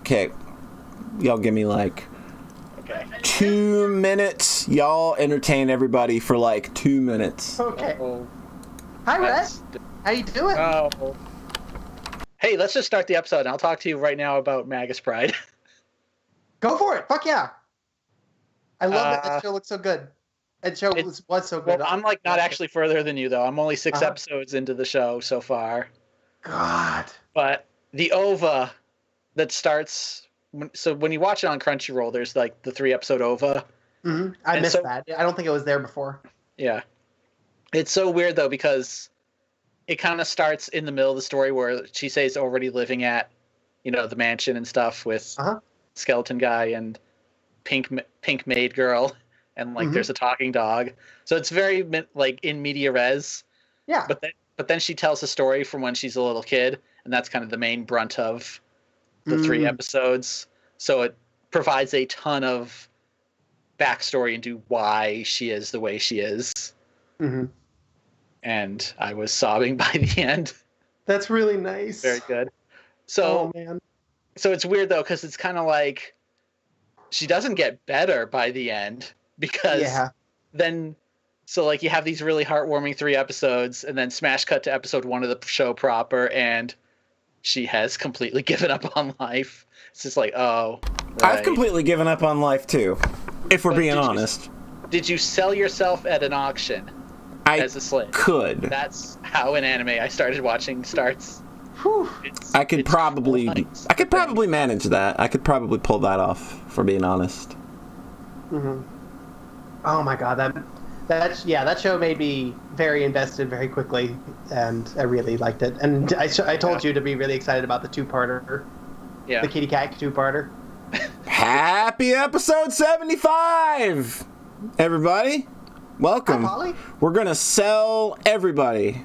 Okay. Y'all give me like Okay. 2 minutes. Y'all entertain everybody for like 2 minutes. Okay. Oh, Hi, Rhett. that's- How you doing? Oh. Hey, let's just start the episode, and I'll talk to you right now about Magus Pride. Go for it. Fuck yeah. I love that that show looks so good. That show was so good. Well, I'm like not actually further than you, though. I'm only 6 Uh-huh. episodes into the show so far. God. But the OVA that starts... So when you watch it on Crunchyroll, there's like the 3-episode OVA. Mm-hmm. I And missed so- that. I don't think it was there before. Yeah. It's so weird, though, because it kind of starts in the middle of the story where Chise's already living at, the mansion and stuff with Uh-huh. Skeleton Guy and Pink Maid Girl, and like Mhm. there's a talking dog. So it's very like in media res. Yeah. But then she tells a story from when she's a little kid, and that's kind of the main brunt of the 3 episodes. So it provides a ton of backstory into why she is the way she is. Mm-hmm. And I was sobbing by the end. That's really nice. Very good. So, Oh, man. so it's weird though, because it's kind of like she doesn't get better by the end because Yeah. then, so like you have these really heartwarming 3 episodes, and then smash cut to episode 1 of the show proper, and she has completely given up on life. It's just like, oh, right. I've completely given up on life too, if we're But being did you- honest. Did you sell yourself at an auction I as a slave? could. That's how an anime I started watching starts. Whew. I could It's probably nice. manage that. I could probably pull that off, for being honest. Mm-hmm. Oh my god, that show made me very invested very quickly, and I really liked it. And I told you to be really excited about the 2-parter, Yeah. the Kitty Cat 2-parter. Happy episode 75, everybody. Welcome. Hi, Polly. We're gonna sell everybody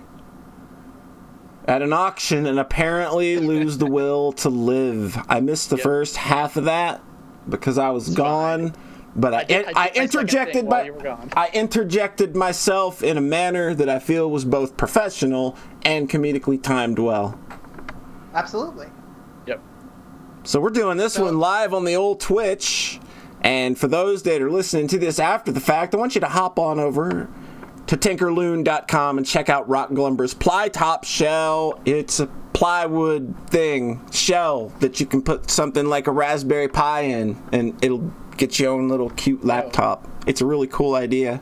at an auction and apparently lose the will to live. I missed the first half of that because I was gone, but I did my second interjected thing while you were gone. I interjected myself in a manner that I feel was both professional and comedically timed well. Absolutely. Yep. So we're doing this one live on the old Twitch. And for those that are listening to this after the fact, I want you to hop on over to tinkerloon.com and check out Rock Glumber's Ply Top Shell. It's a plywood shell that you can put something like a Raspberry Pi in, and it'll get your own little cute laptop. It's a really cool idea.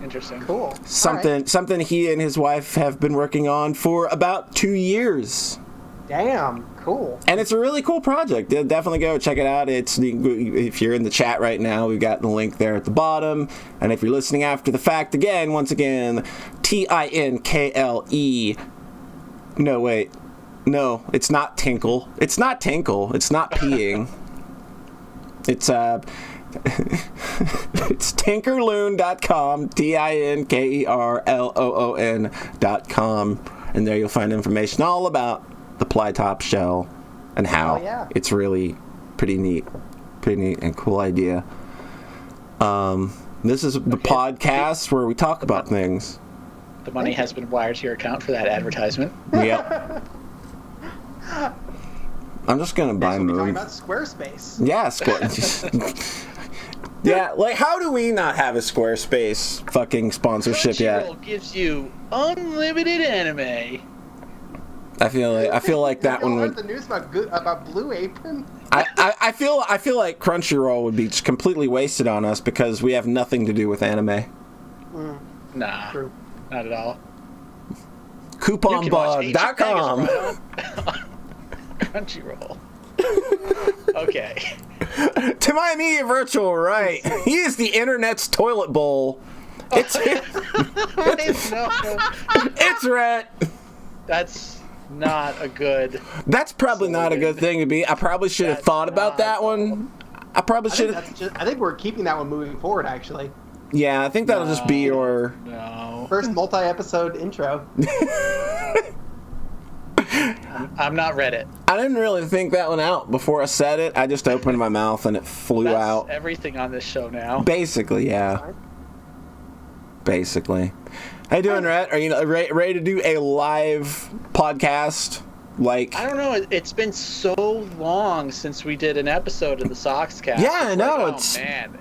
Interesting. Cool. Something he and his wife have been working on for about 2 years. Damn. Cool. And it's a really cool project. Definitely go check it out. If you're in the chat right now, we've got the link there at the bottom. And if you're listening after the fact, once again, TINKLE. No, wait. No, it's not Tinkle. It's not Tinkle. It's not peeing. It's it's tinkerloon.com, TINKERLOON.com, and there you'll find information all about the Ply Top Shell and how it's really pretty neat and cool idea. This is the podcast where we talk about things. The money has been wired to your account for that advertisement. Yep. I'm just gonna buy We're talking Moon. about Squarespace. Yeah, yeah, like how do we not have a Squarespace fucking sponsorship yet? Crunchyroll gives you unlimited anime. I feel like that one heard would. the news about Blue Apron? I feel like Crunchyroll would be just completely wasted on us because we have nothing to do with anime. Nah, True. not at all. Couponbug.com. Crunchyroll. Okay. To my immediate virtual right, he is the internet's toilet bowl. It's Rhett. That's not a good. That's probably not a good thing to be. I probably should have thought about that one. I probably should have. I think we're keeping that one moving forward, actually. Yeah, I think that'll just be your. No. First multi-episode intro. I'm not Reddit. I didn't really think that one out before I said it. I just opened my mouth and it flew That's out. everything on this show now. Basically, yeah. Basically. How you doing, Rhett? Are you ready to do a live podcast? Like, I don't know. It's been so long since we did an episode of the Sockscast. Yeah, I know. Like,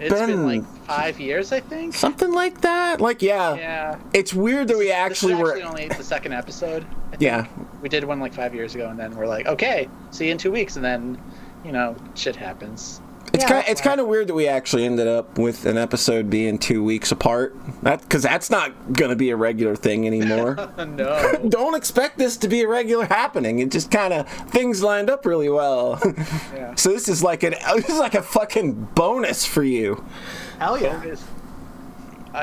It's been like 5 years, I think. Something like that. Like, yeah. Yeah. It's weird that we actually this is were. actually only the second episode. I think. Yeah. We did one like 5 years ago, and then we're like, okay, see you in 2 weeks, and then, shit happens. It's kind of weird that we actually ended up with an episode being 2 weeks apart. Because that's not going to be a regular thing anymore. No. Don't expect this to be a regular happening. It just kind of, things lined up really well. Yeah. So this is like a fucking bonus for you. Hell yeah.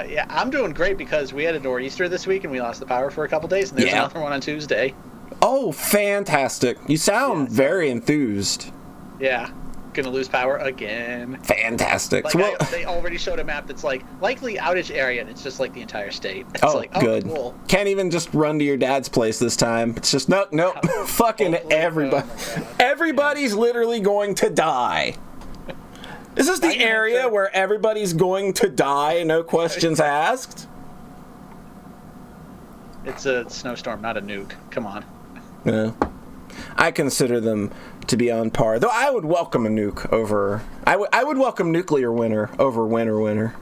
Yeah, I'm doing great because we had a nor'easter this week and we lost the power for a couple days, and there's another one on Tuesday. Oh, fantastic. You sound very enthused. Yeah. Gonna lose power again. Fantastic. Like, they already showed a map that's like likely outage area, and it's just like the entire state. It's good. Cool. Can't even just run to your dad's place this time. It's just nope. Fucking everybody. Everybody's literally going to die. Is this the area where everybody's going to die, no questions asked? It's a snowstorm, not a nuke. Come on. Yeah. I consider them to be on par. Though I would welcome a nuke over... I would welcome nuclear winter over winter.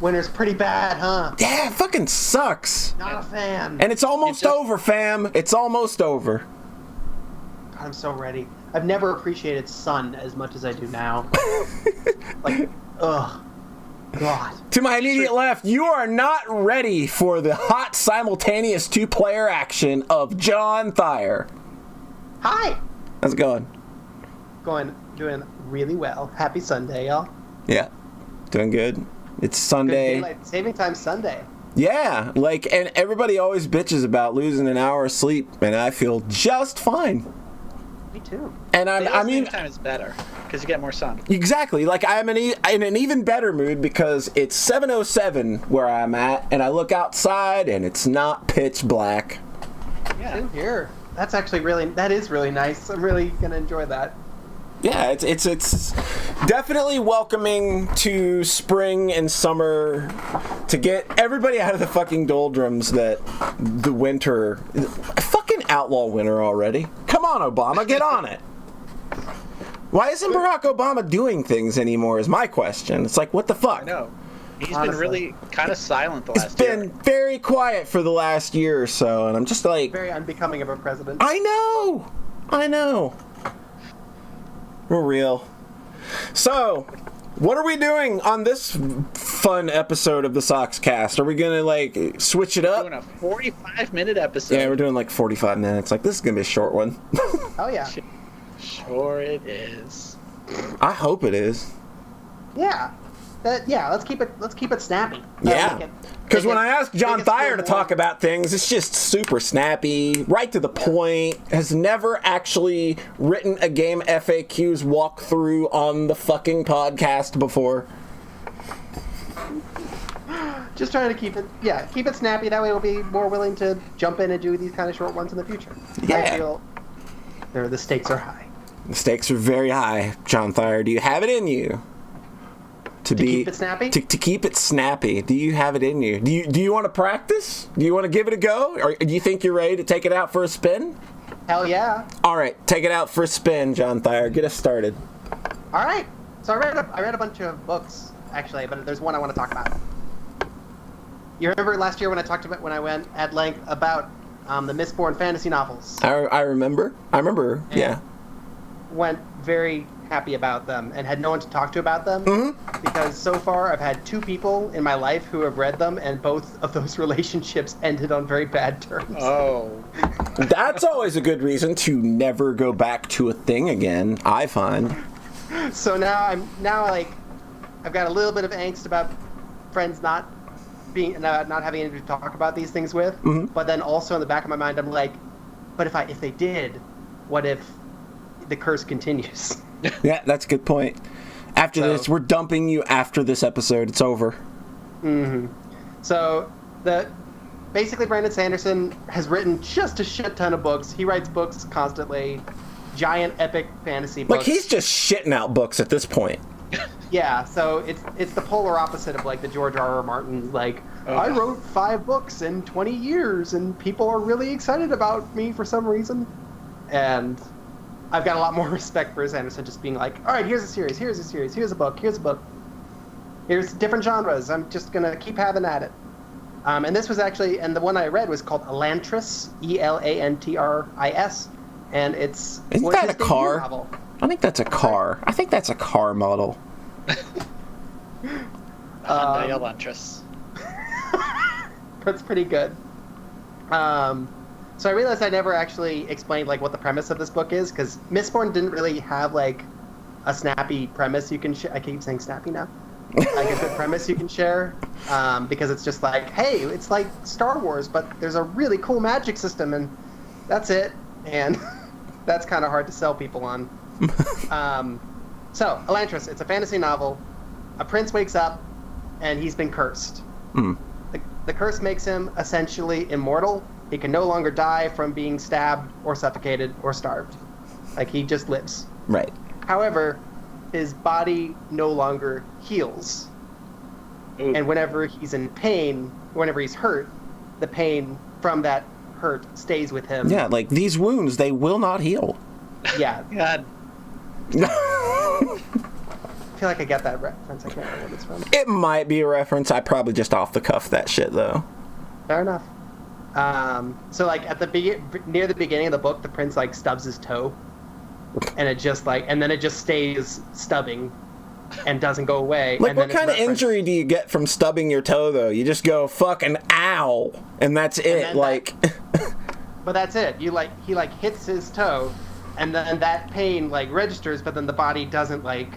Winter's pretty bad, huh? Yeah, it fucking sucks. Not a fan. And it's almost over, fam. It's almost over. I'm so ready. I've never appreciated sun as much as I do now. Like, ugh. God. To my immediate left, you are not ready for the hot simultaneous two-player action of John Thayer. Hi. How's it going? Doing really well. Happy Sunday, y'all. Yeah, doing good. It's Sunday. Good daylight saving time Sunday. Yeah, and everybody always bitches about losing an hour of sleep, and I feel just fine. Me too. And I mean, time is better because you get more sun. Exactly. Like, I'm in an even better mood because it's 7:07 where I'm at, and I look outside and it's not pitch black. Yeah. Same here. That is really nice. I'm really gonna enjoy that. Yeah, it's definitely welcoming to spring and summer to get everybody out of the fucking doldrums that the winter. Fucking outlaw winter already. Come on, Obama, get on it. Why isn't Barack Obama doing things anymore is my question. It's like, what the fuck? I know. He's been really kind of silent the last year. He's been very quiet for the last year or so, and I'm just like... Very unbecoming of a president. I know. We're real. So, what are we doing on this fun episode of the Sockscast? Are we gonna, switch it up? We're doing a 45-minute episode. Yeah, we're doing 45 minutes. This is gonna be a short one. Oh, yeah. Sure it is. I hope it is. Yeah. Let's keep it snappy. Yeah. Because when I ask John Thayer to talk about things, it's just super snappy, right to the point, has never actually written a game FAQs walkthrough on the fucking podcast before. Just trying to keep it snappy. That way we'll be more willing to jump in and do these kind of short ones in the future. Yeah. I feel the stakes are high. The stakes are very high, John Thayer. Do you have it in you? To keep it snappy? To keep it snappy. Do you have it in you? Do you want to practice? Do you want to give it a go? Or do you think you're ready to take it out for a spin? Hell yeah. All right, take it out for a spin, John Thayer. Get us started. All right. So I read a bunch of books, actually, but there's one I want to talk about. You remember last year when I went at length about the Mistborn fantasy novels? I remember. Yeah. Went very happy about them and had no one to talk to about them because so far I've had 2 people in my life who have read them, and both of those relationships ended on very bad terms. Oh. That's always a good reason to never go back to a thing again, I find. So now I've got a little bit of angst about friends not having anyone to talk about these things with, but then also in the back of my mind I'm like, but if they did, what if the curse continues? Yeah, that's a good point. After this, we're dumping you after this episode. It's over. Mm-hmm. So, basically Brandon Sanderson has written just a shit ton of books. He writes books constantly. Giant epic fantasy books. He's just shitting out books at this point. Yeah, so it's the polar opposite of the George R.R. Martin, I wrote 5 books in 20 years and people are really excited about me for some reason. And I've got a lot more respect for Sanderson just being like, all right, here's a series, here's a series, here's a book, here's different genres. I'm just going to keep having at it. And this was actually, and the one I read was called Elantris, Elantris, and it's... Isn't that a car? Novel. I think that's a car. I think that's a car model. Hyundai Elantris. That's pretty good. So I realized I never actually explained like what the premise of this book is, because Mistborn didn't really have like a snappy premise you can share. I keep saying snappy now. Like a good premise you can share, because it's just like, hey, it's like Star Wars, but there's a really cool magic system, and that's it. And that's kind of hard to sell people on. So Elantris, it's a fantasy novel. A prince wakes up, and he's been cursed. Mm. The curse makes him essentially immortal. He can no longer die from being stabbed or suffocated or starved. Like, he just lives. Right. However, his body no longer heals. Ooh. And whenever he's in pain, whenever he's hurt, the pain from that hurt stays with him. Yeah, like, these wounds, they will not heal. Yeah. God. I feel like I get that reference. I can't remember what it's from. It might be a reference. I probably just off the cuff that shit, though. Fair enough. So like at the near the beginning of the book, the prince like stubs his toe, and it just like, and then it just stays stubbing, and doesn't go away. Like, and what kind of injury do you get from stubbing your toe, though? You just go fucking ow, and that's it. then like, but that's it. He hits his toe, and then that pain like registers, but then the body doesn't like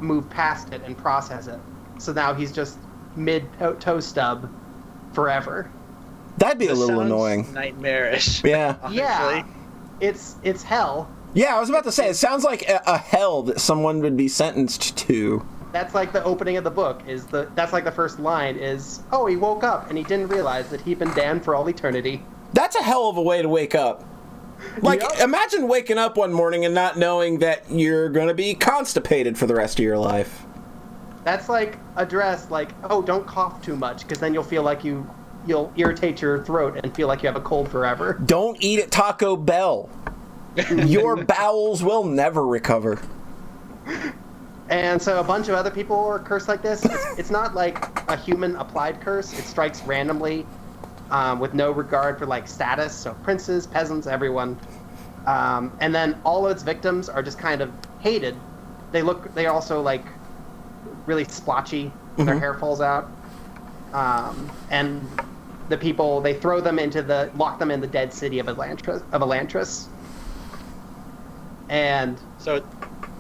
move past it and process it. So now he's just mid toe stub forever. that'd be a This little sounds annoying. Nightmarish. Yeah. Honestly. Yeah, it's hell. Yeah, I was about to say, it sounds like a hell that someone would be sentenced to. That's like the opening of the book. That's like the first line is, oh, he woke up and he didn't realize that he'd been damned for all eternity. That's a hell of a way to wake up. Like, Yep. imagine waking up one morning and not knowing that you're going to be constipated for the rest of your life. That's like address like, oh, don't cough too much, because then you'll feel like you'll irritate your throat and feel like you have a cold forever. Don't eat at Taco Bell. Your bowels will never recover. And so a bunch of other people are cursed like this. It's not like a human applied curse. It strikes randomly, with no regard for like status. So princes, peasants, everyone. And then all of its victims are just kind of hated. They also like really splotchy. Their hair falls out. And the people, they lock them in the dead city of Elantris. And So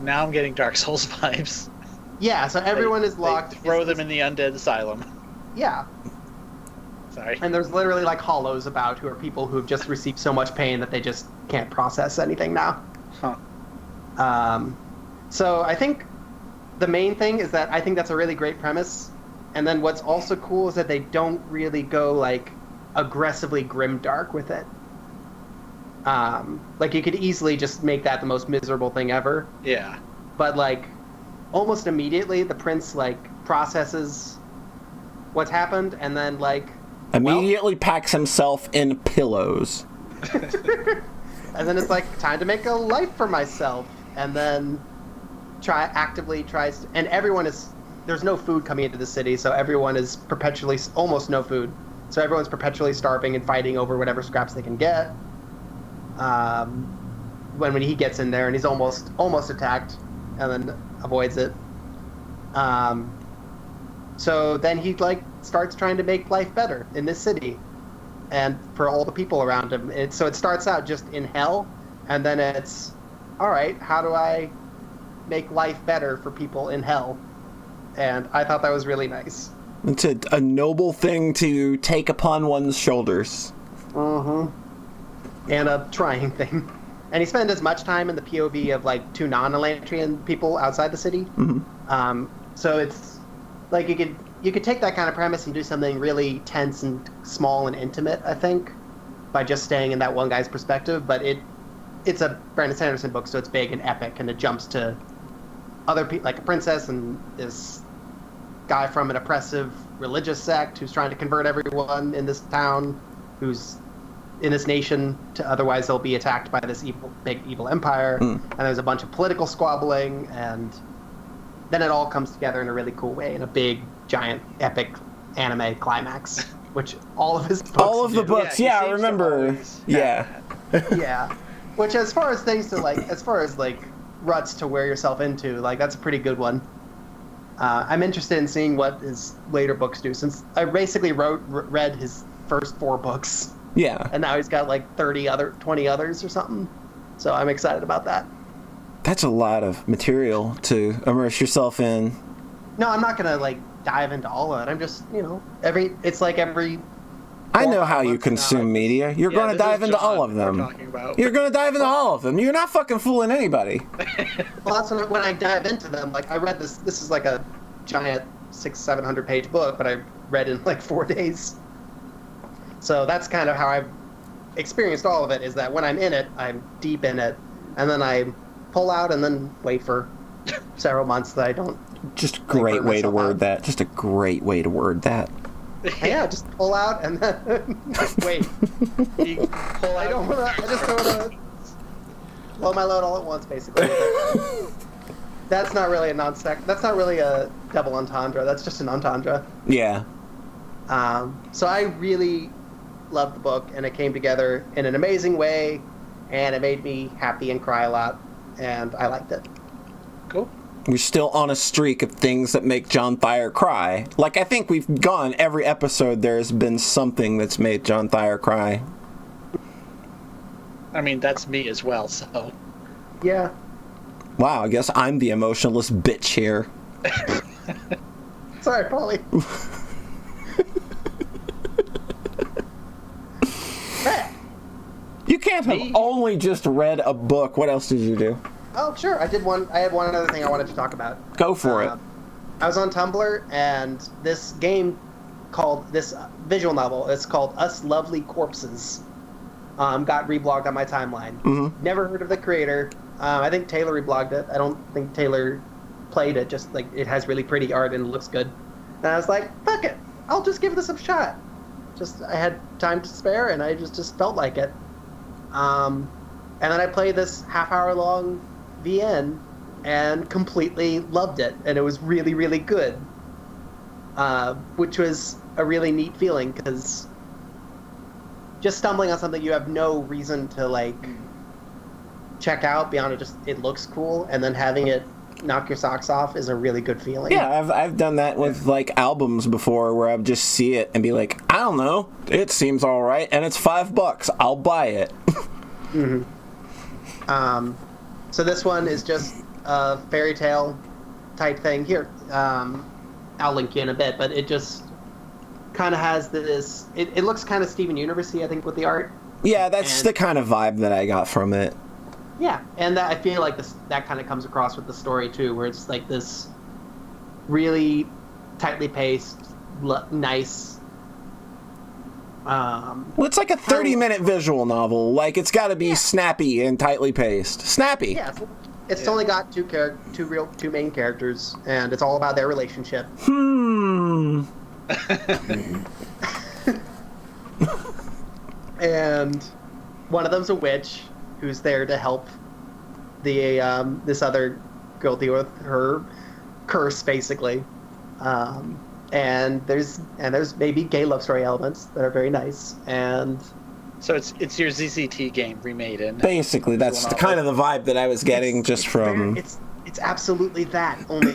now I'm getting Dark Souls vibes. yeah, so everyone is locked. They throw them in the undead asylum. Yeah. Sorry. And there's literally like hollows about who are people who have just received so much pain that they just can't process anything now. Huh. So I think the main thing is that I think that's a really great premise. And then what's also cool is that they don't really go like aggressively grimdark with it. Like you could easily just make that the most miserable thing ever. Yeah. But like almost immediately the prince like processes what's happened and then like Immediately packs himself in pillows. and then it's like time to make a life for myself, and then actively tries and there's no food coming into the city, so everyone is perpetually almost no food, so everyone's perpetually starving and fighting over whatever scraps they can get. When he gets in there and he's almost attacked and then avoids it. So then he like starts trying to make life better in this city and for all the people around him. So it starts out just in hell, and then it's, all right, how do I make life better for people in hell? And I thought that was really nice. It's a noble thing to take upon one's shoulders. Mm-hmm. And a trying thing. And he spent as much time in the POV of like two non-Elantrian people outside the city. Mm-hmm. So it's like you could take that kind of premise and do something really tense and small and intimate, I think, by just staying in that one guy's perspective. But it's a Brandon Sanderson book, so it's big and epic, and it jumps to other people, like a princess and this guy from an oppressive religious sect who's trying to convert everyone in this town, who's in this nation, otherwise they'll be attacked by this big evil empire. And there's a bunch of political squabbling, and then it all comes together in a really cool way in a big, giant, epic anime climax, which all of his books all of the do. books, yeah, I remember. Yeah. Yeah. Which, as far as things to ruts to wear yourself into, like, that's a pretty good one. I'm interested in seeing what his later books do, since I basically read his first 4 books. Yeah. And now he's got like 20 others or something. So I'm excited about that. That's a lot of material to immerse yourself in. No, I'm not gonna like dive into all of it. I'm just, it's like every. I know how you consume media. You're going to dive into all of them. You're going to dive into all of them. You're not fucking fooling anybody. Well, that's when I dive into them. Like, I read this. This is like a giant 600-700 page book, but I read in like 4 days. So that's kind of how I've experienced all of it. Is that when I'm in it, I'm deep in it, and then I pull out and then wait for several months that I don't. Just a great way to word that. Just a great way to word that. Yeah, just pull out and then wait. You pull out. I just don't want to blow my load all at once, basically. That's not really a That's not really a double entendre. That's just an entendre. Yeah. So I really loved the book, and it came together in an amazing way, and it made me happy and cry a lot, and I liked it. Cool. We're still on a streak of things that make John Thayer cry. Like, I think we've gone every episode, there's been something that's made John Thayer cry. I mean, that's me as well, so. Yeah. Wow, I guess I'm the emotionless bitch here. Sorry, Paulie. You can't have only just read a book. What else did you do? Oh, sure. I had one other thing I wanted to talk about. Go for it. I was on Tumblr, and this game this visual novel, it's called Us Lovely Corpses, got reblogged on my timeline. Mm-hmm. Never heard of the creator. I think Taylor reblogged it. I don't think Taylor played it, just like it has really pretty art and it looks good. And I was like, fuck it. I'll just give this a shot. I had time to spare, and I just felt like it. And then I played this half-hour long VN and completely loved it, and it was really, really good, which was a really neat feeling, because just stumbling on something you have no reason to like check out beyond it looks cool, and then having it knock your socks off is a really good feeling. Yeah, I've done that with like albums before, where I would just see it and be like, I don't know, it seems all right, and it's $5, I'll buy it. Mm-hmm. So this one is just a fairy tale type thing. Here, I'll link you in a bit, but it just kind of has this. It looks kind of Steven Universe-y, I think, with the art. Yeah, that's the kind of vibe that I got from it. Yeah, and I feel like that kind of comes across with the story too, where it's like this really tightly paced, nice. Well, it's like a 30-minute visual novel. Like, it's got to be snappy and tightly paced. Snappy. Yeah, it's only got two main characters, and it's all about their relationship. And one of them's a witch who's there to help this other girl deal with her curse, basically. And there's maybe gay love story elements that are very nice, and so it's your ZZT game remade in. Basically, that's the kind of the vibe that I was getting from. It's absolutely that, only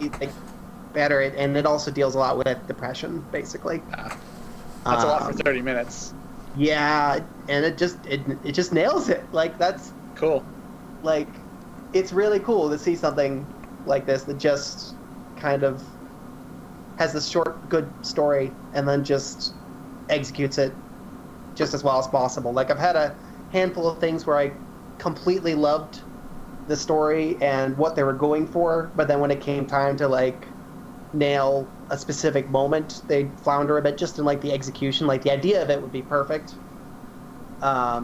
like better, and it also deals a lot with depression, basically. That's a lot for 30 minutes. Yeah, and it just nails it. Like, that's cool. Like, it's really cool to see something like this that just kind of has this short, good story, and then just executes it just as well as possible. Like, I've had a handful of things where I completely loved the story and what they were going for, but then when it came time to, like, nail a specific moment, they'd flounder a bit just in, like, the execution. Like, the idea of it would be perfect, but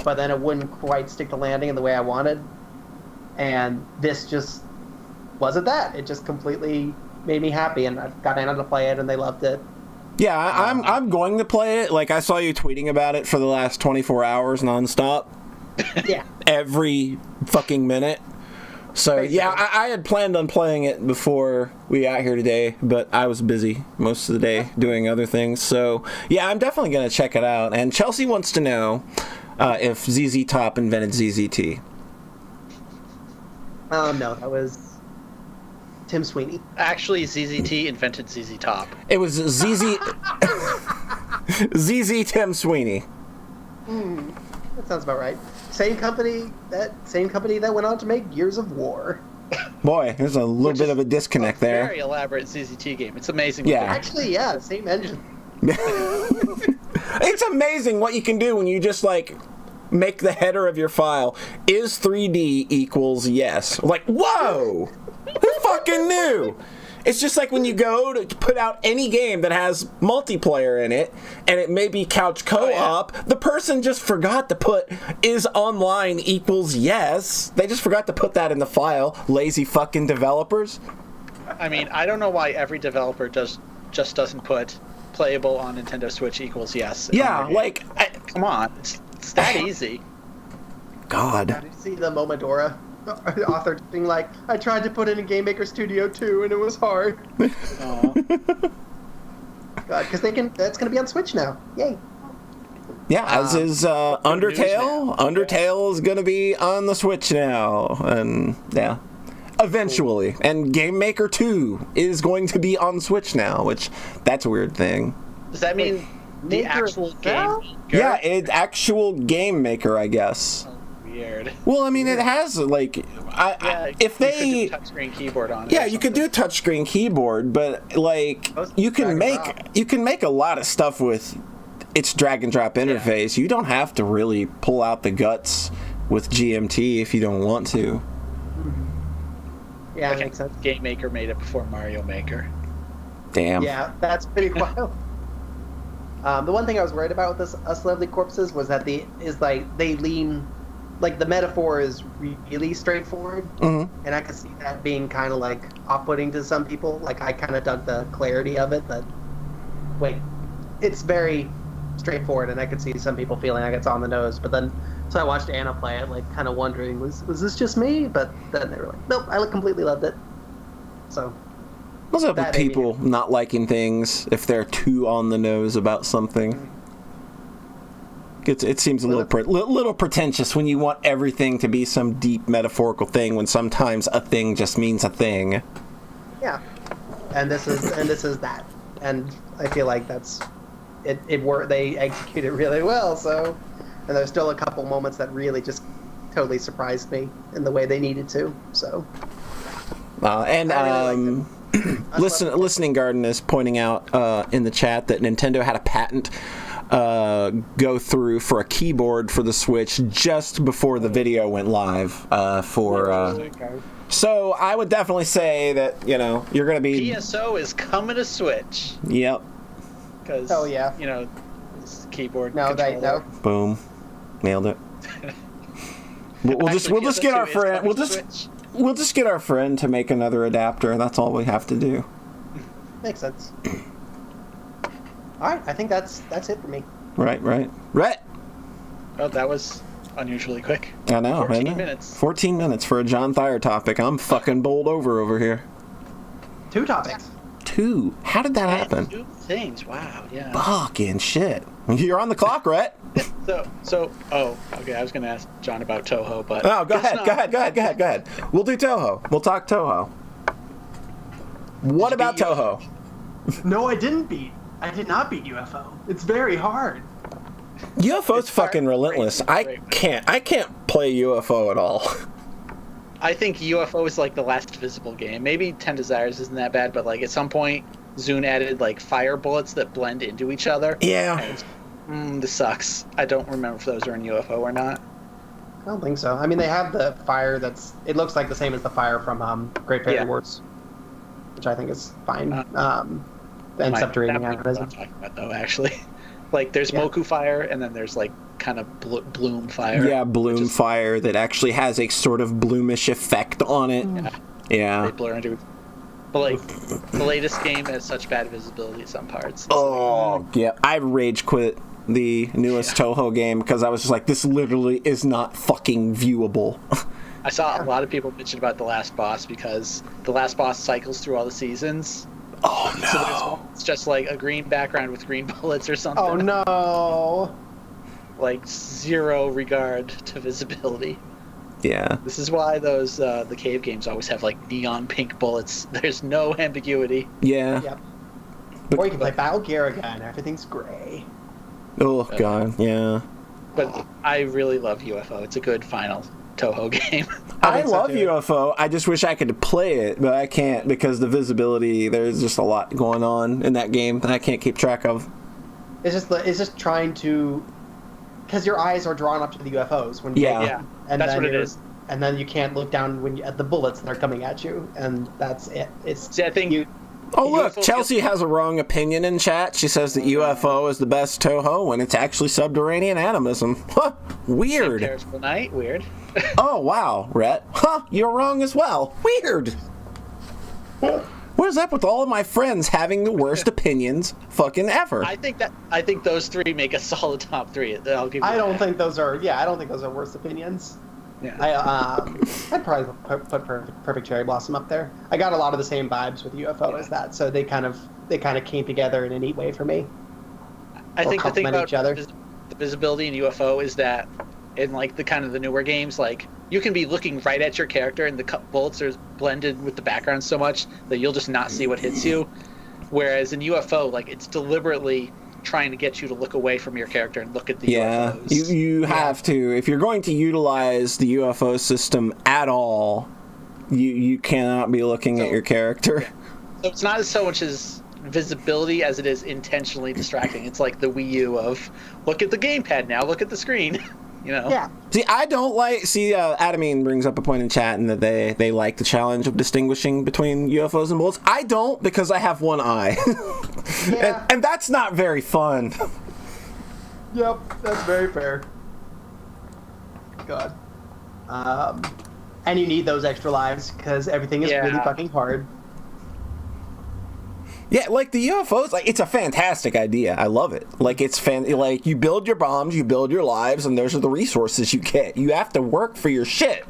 then it wouldn't quite stick the landing in the way I wanted. And this just wasn't that. It just completely made me happy, and I got Anna to play it, and they loved it. Yeah, I'm going to play it. Like, I saw you tweeting about it for the last 24 hours nonstop. Yeah. Every fucking minute. So, yeah, I had planned on playing it before we got here today, but I was busy most of the day doing other things. So, yeah, I'm definitely going to check it out. And Chelsea wants to know if ZZ Top invented ZZT. No, that was Tim Sweeney. Actually, ZZT invented ZZ Top. It was ZZ Tim Sweeney. That sounds about right. Same company that went on to make Gears of War. Boy, there's a little bit of a disconnect there. Very elaborate ZZT game. It's amazing. Yeah. Actually, yeah, same engine. It's amazing what you can do when you just, like, make the header of your file is 3D equals yes. Like, whoa! Who fucking knew? It's just like when you go to put out any game that has multiplayer in it, and it may be couch co-op, the person just forgot to put is online equals yes. They just forgot to put that in the file. Lazy fucking developers. I mean, I don't know why every developer just doesn't put playable on Nintendo Switch equals yes. Yeah, like... Come on. It's that easy. God. Did you see the Momodora author being like, I tried to put it in Game Maker Studio 2 and it was hard. Oh. God, because that's going to be on Switch now. Yay. Yeah, as is Undertale. Undertale is going to be on the Switch now. And, yeah. Eventually. And Game Maker 2 is going to be on Switch now, which, that's a weird thing. Does that mean the actual game maker? Yeah, it's actual Game Maker, I guess. Weird. Well, I mean, it has, like... if they... You could do touchscreen keyboard on it. Yeah, you could do touchscreen keyboard, but, like, you can make a lot of stuff with its drag and drop interface. You don't have to really pull out the guts with GMT if you don't want to. Yeah, that makes sense. Game Maker made it before Mario Maker. Damn. Yeah, that's pretty wild. The one thing I was worried about with this Us Lovely Corpses was that they lean... Like, the metaphor is really straightforward, and I could see that being kind of, like, off-putting to some people. Like, I kind of dug the clarity of it, but, wait, it's very straightforward, and I could see some people feeling like it's on the nose, but then, so I watched Anna play it, like, kind of wondering, was this just me? But then they were like, nope, I completely loved it. So... What's up with people not liking things if they're too on the nose about something? It seems a little pretentious when you want everything to be some deep metaphorical thing when sometimes a thing just means a thing. Yeah, and this is that, and I feel like that's it. They execute it really well. So, and there's still a couple moments that really just totally surprised me in the way they needed to. So, Listening Garden is pointing out in the chat that Nintendo had a patent go through for a keyboard for the Switch just before the video went live so I would definitely say that, you know, you're going to be... PSO is coming to Switch. Yep. Because, you know, this keyboard No. Boom. Nailed it. We'll just get our friend... We'll just get our friend to make another adapter. That's all we have to do. Makes sense. All right, I think that's it for me. Right. Rhett! Oh, that was unusually quick. I know. 14 minutes. 14 minutes for a John Thayer topic. I'm fucking bowled over here. 2 topics. 2? How did that happen? 2 things. Wow, yeah. Fucking shit. You're on the clock, Rhett. Okay, I was going to ask John about Toho, but... Oh, go ahead. We'll do Toho. We'll talk Toho. What about Toho? No, I did not beat UFO. It's very hard. UFO's fucking relentless. I can't play UFO at all. I think UFO is like the last visible game. Maybe 10 Desires isn't that bad, but like at some point, Zune added like fire bullets that blend into each other. Yeah. This sucks. I don't remember if those are in UFO or not. I don't think so. I mean, they have the fire it looks like the same as the fire from Great Fairy Wars, which I think is fine. And subterranean animism. I'm talking about though, actually. Like, there's Moku fire, and then there's, like, kind of bloom fire. Yeah, bloom fire that actually has a sort of bloomish effect on it. Yeah. Yeah. They blur into... But like the latest game has such bad visibility at some parts. Oh, yeah. I rage quit the newest Toho game because I was just like, this literally is not fucking viewable. I saw a lot of people bitching about the last boss because the last boss cycles through all the seasons. Oh no. So it's just like a green background with green bullets or something. Oh no. Like zero regard to visibility. Yeah. This is why those the cave games always have like neon pink bullets. There's no ambiguity. Yeah. Yep. But- Or you can play Battle Gear again. Everything's gray. Oh god, yeah. But I really love UFO. It's a good final Toho game. I think so, love too. UFO. I just wish I could play it, but I can't because the visibility. There's just a lot going on in that game that I can't keep track of. It's just trying to, because your eyes are drawn up to the UFOs when you Yeah. Yeah, and that's then what it you're- is. And then you can't look down when at the bullets that are coming at you, and that's it. It's See, I think you. Oh look, UFO Chelsea has a wrong opinion in chat. She says that UFO is the best Toho when it's actually subterranean animism. Huh, weird. Terrible Night, weird. Oh wow, Rhett. Huh, you're wrong as well. Weird. What is up with all of my friends having the worst opinions fucking ever? I think those three make a solid top three. I'll give you I don't that. think those are. Yeah, I don't think those are worst opinions. Yeah. I'd probably put Perfect Cherry Blossom up there. I got a lot of the same vibes with UFO as that, so they kind of came together in a neat way for me. I think the thing complement about each other. the visibility in UFO is that in like the kind of the newer games, like you can be looking right at your character and the bullets are blended with the background so much that you'll just not see what hits you. Whereas in UFO, like it's deliberately trying to get you to look away from your character and look at the Yeah, UFOs. you have to. If you're going to utilize the UFO system at all, you cannot be looking at your character. So it's not so much as visibility as it is intentionally distracting. It's like the Wii U of look at the gamepad now, look at the screen. You know? Yeah. See, I don't like. See, Adamine brings up a point in chat, and that they like the challenge of distinguishing between UFOs and bullets. I don't because I have one eye, Yeah. and that's not very fun. Yep, that's very fair. God. And you need those extra lives because everything is Yeah. really fucking hard. Yeah, like the UFOs, like it's a fantastic idea. I love it. Like it's like you build your bombs, you build your lives, and those are the resources you get. You have to work for your shit.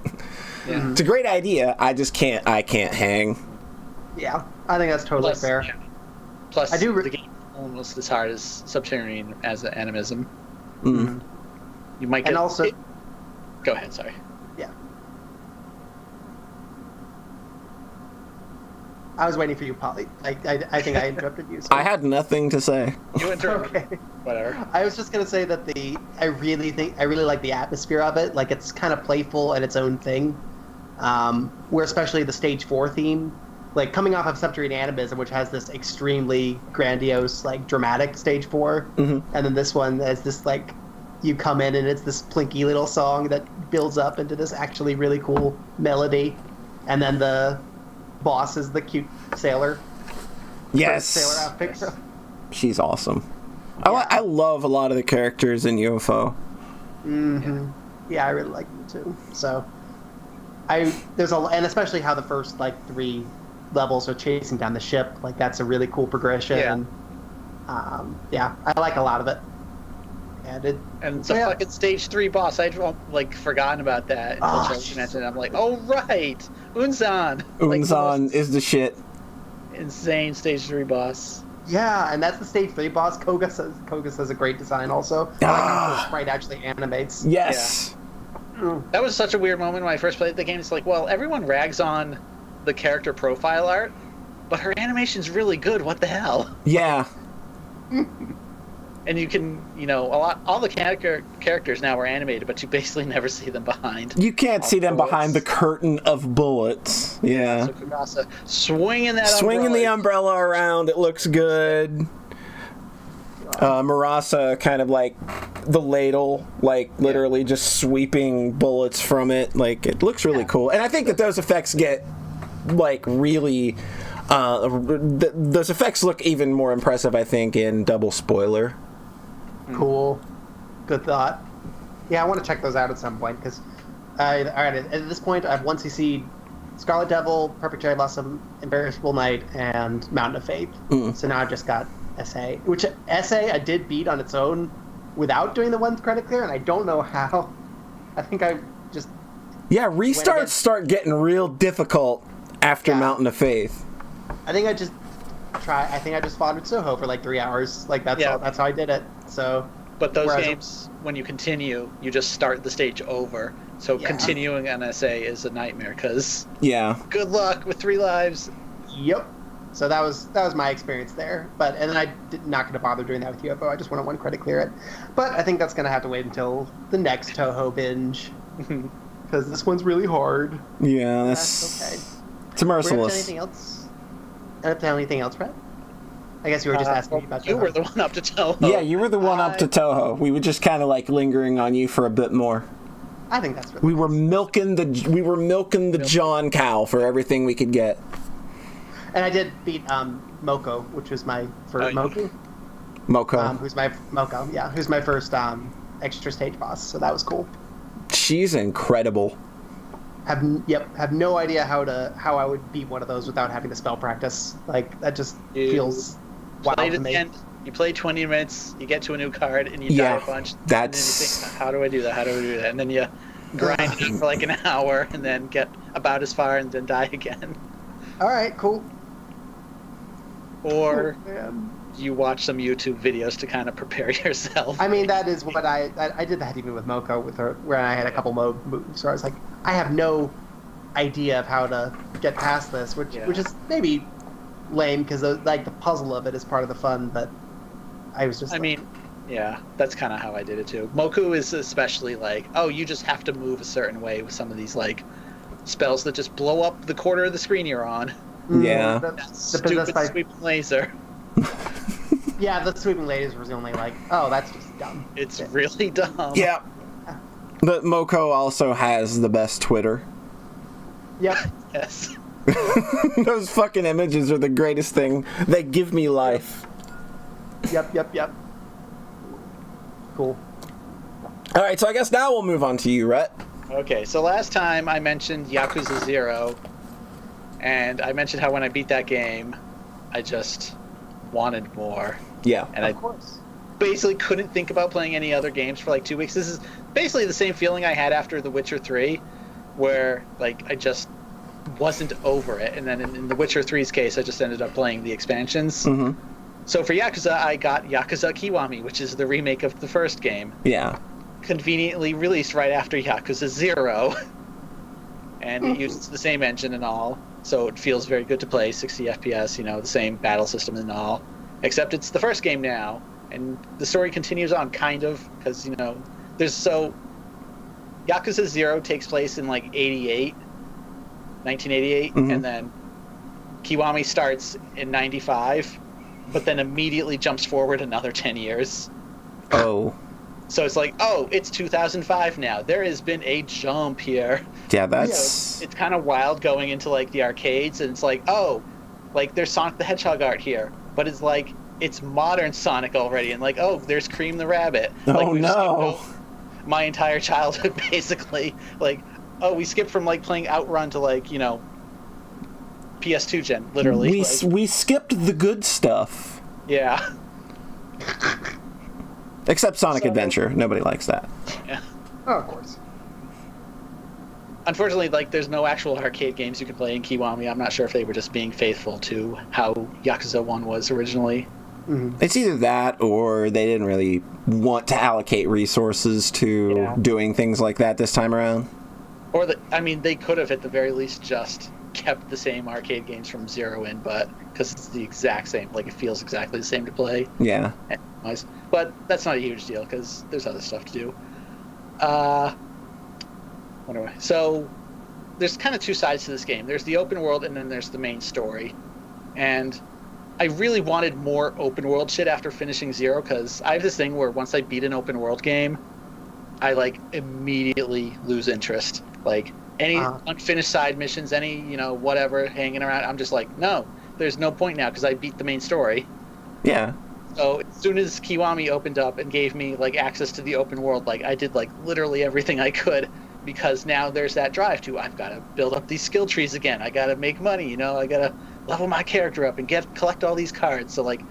Yeah. It's a great idea. I just can't. I can't hang. Yeah, I think that's totally fair. Yeah. Plus, I do the game is almost as hard as Subterranean as the animism. Mm. You might get. And also, Go ahead. Sorry. yeah. I was waiting for you, Polly. I think I interrupted you. So. I had nothing to say. You interrupt. Okay. Whatever. I was just gonna say that I really like the atmosphere of it. Like it's kind of playful and its own thing. Where especially the stage 4 theme, like coming off of Subterranean Animism, which has this extremely grandiose, like dramatic stage 4, and then this one has this like you come in and it's this plinky little song that builds up into this actually really cool melody, and then the boss is the cute sailor. Yes, Sailor outfit. Yes. she's awesome. I love a lot of the characters in UFO. Mm-hmm. Yeah, I really like them too. So, and especially how the first like 3 levels are chasing down the ship. Like that's a really cool progression. Yeah. I like a lot of it. And the Yeah. fucking stage 3 boss, I'd like forgotten about that until Oh, Chelsea mentioned it. I'm like, oh right, Unzan. Like, the Unzan most is the shit. insane stage 3 boss. Yeah, and that's the stage 3 boss. Koga has a great design also. I like how the sprite actually animates. Yes. That was such a weird moment when I first played the game. It's like, well, everyone rags on the character profile art, but her animation's really good. What the hell? Yeah. And you can, all the characters now are animated, but you basically never see them behind. You can't see them bullets. behind the curtain of bullets. Yeah. So Kagasa swinging that Swinging the umbrella. umbrella around, it looks good. Marasa kind of like the ladle, like literally just sweeping bullets from it. Like it looks really cool, and I think that those effects get like really. Those effects look even more impressive, I think, in Double Spoiler. Cool. Good thought. Yeah, I want to check those out at some point because, all right, at this point, I've 1cc'd Scarlet Devil, Perfect Cherry Blossom, Imperishable Night, and Mountain of Faith. So now I've just got SA, which SA I did beat on its own without doing the one credit clear, and I don't know how. I think I just... Yeah, restarts start getting real difficult after Mountain of Faith. I think I just fought with Soho for like 3 hours. Like, that's how I did it. So... But those games, when you continue, you just start the stage over. So continuing on SA is a nightmare, because... Yeah. Good luck with 3 lives. Yep. So that was my experience there. And then not going to bother doing that with UFO. I just want to one credit clear it. But I think that's going to have to wait until the next Toho binge. Because this one's really hard. Yeah, that's okay. It's merciless. Anything else? Anything else, Brett? I guess you were just asking me about Toho. You were the one up to Toho. Yeah, you were the one up to Toho. We were just kind of like lingering on you for a bit more. I think that's really we were milking the John cow for everything we could get. And I did beat Moko, which was my first Moko. Who's my first extra stage boss. So that was cool. She's incredible. Have no idea how I would beat one of those without having to spell practice. Like, that just feels wild to me. You play 20 minutes, you get to a new card, and you die a bunch. And then you think, how do I do that? And then you grind it for like an hour, and then get about as far, and then die again. All right, cool. Or you watch some YouTube videos to kind of prepare yourself. I mean, that is what I did that even with Moko, with her, where I had a couple moves where I was like, I have no idea of how to get past this, which is maybe lame, because the puzzle of it is part of the fun, but I was just... that's kind of how I did it too. Moku is especially like, you just have to move a certain way with some of these like spells that just blow up the corner of the screen you're on. Yeah. Stupid sweeping laser. Yeah, the sweeping laser was only like, that's just dumb. It's really dumb. Yeah. But Moko also has the best Twitter. Yep. Yes. Those fucking images are the greatest thing. They give me life. Yep. Cool. All right, so I guess now we'll move on to you, Rhett. Okay, so last time I mentioned Yakuza 0, and I mentioned how when I beat that game, I just wanted more. Yeah. And of course. Basically couldn't think about playing any other games for like 2 weeks. This is basically the same feeling I had after The Witcher 3, where like I just wasn't over it. And then in The Witcher 3's case, I just ended up playing the expansions. Mm-hmm. So for Yakuza, I got Yakuza Kiwami, which is the remake of the first game. Yeah. Conveniently released right after Yakuza 0. And it uses the same engine and all, so it feels very good to play, 60 FPS, the same battle system and all. Except it's the first game now, and the story continues on, kind of, because, Yakuza 0 takes place in, like, 1988, and then Kiwami starts in 95, but then immediately jumps forward another 10 years. Oh. So it's like, it's 2005 now. There has been a jump here. Yeah, that's... It's kind of wild going into, like, the arcades, and it's like, there's Sonic the Hedgehog art here. But it's like, it's modern Sonic already, and like, there's Cream the Rabbit. Oh, no. My entire childhood, basically. Like, we skipped from, like, playing Outrun to, like, PS2 gen, literally. We skipped the good stuff. Yeah. Except Sonic Adventure. Nobody likes that. Yeah. Oh, of course. Unfortunately, like, there's no actual arcade games you can play in Kiwami. I'm not sure if they were just being faithful to how Yakuza 1 was originally. Mm-hmm. It's either that or they didn't really want to allocate resources to doing things like that this time around. Or, they could have, at the very least, just kept the same arcade games from 0 in, but because it's the exact same, like, it feels exactly the same to play. Yeah. But that's not a huge deal, because there's other stuff to do. So, there's kind of two sides to this game. There's the open world, and then there's the main story. And I really wanted more open world shit after finishing 0, because I have this thing where once I beat an open world game, I, like, immediately lose interest. Like, any unfinished side missions, any, whatever, hanging around, I'm just like, no, there's no point now, because I beat the main story. Yeah. So as soon as Kiwami opened up and gave me, like, access to the open world, like, I did, like, literally everything I could because now there's that drive to, I've got to build up these skill trees again. I got to make money, you know, I got to level my character up and collect all these cards. So, like,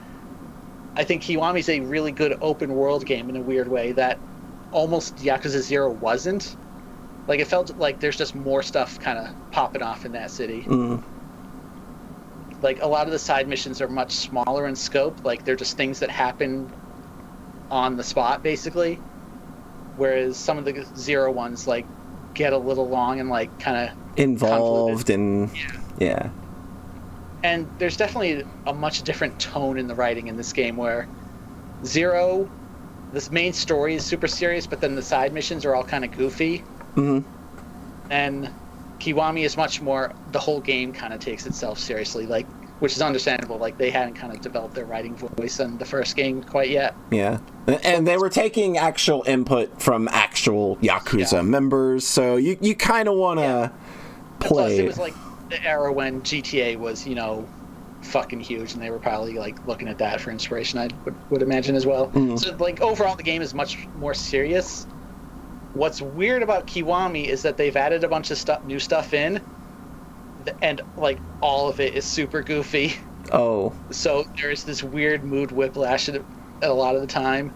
I think Kiwami's a really good open world game in a weird way that almost Yakuza 0 wasn't. Like, it felt like there's just more stuff kind of popping off in that city. Mm. Like, a lot of the side missions are much smaller in scope. Like, they're just things that happen on the spot, basically. Whereas some of the 0 ones, like, get a little long and, like, kind of involved and yeah. And there's definitely a much different tone in the writing in this game, where 0, this main story is super serious, but then the side missions are all kind of goofy. Mm-hmm. And Kiwami is much more, the whole game kind of takes itself seriously, like, which is understandable. Like, they hadn't kind of developed their writing voice in the first game quite yet. Yeah. And they were taking actual input from actual Yakuza members, so you kind of want to play. Plus, it was like the era when GTA was, you know, fucking huge, and they were probably, like, looking at that for inspiration, I would imagine as well. Mm-hmm. So, like, overall, the game is much more serious. What's weird about Kiwami is that they've added a bunch of new stuff in, and, like, all of it is super goofy. Oh. So there's this weird mood whiplash at a lot of the time,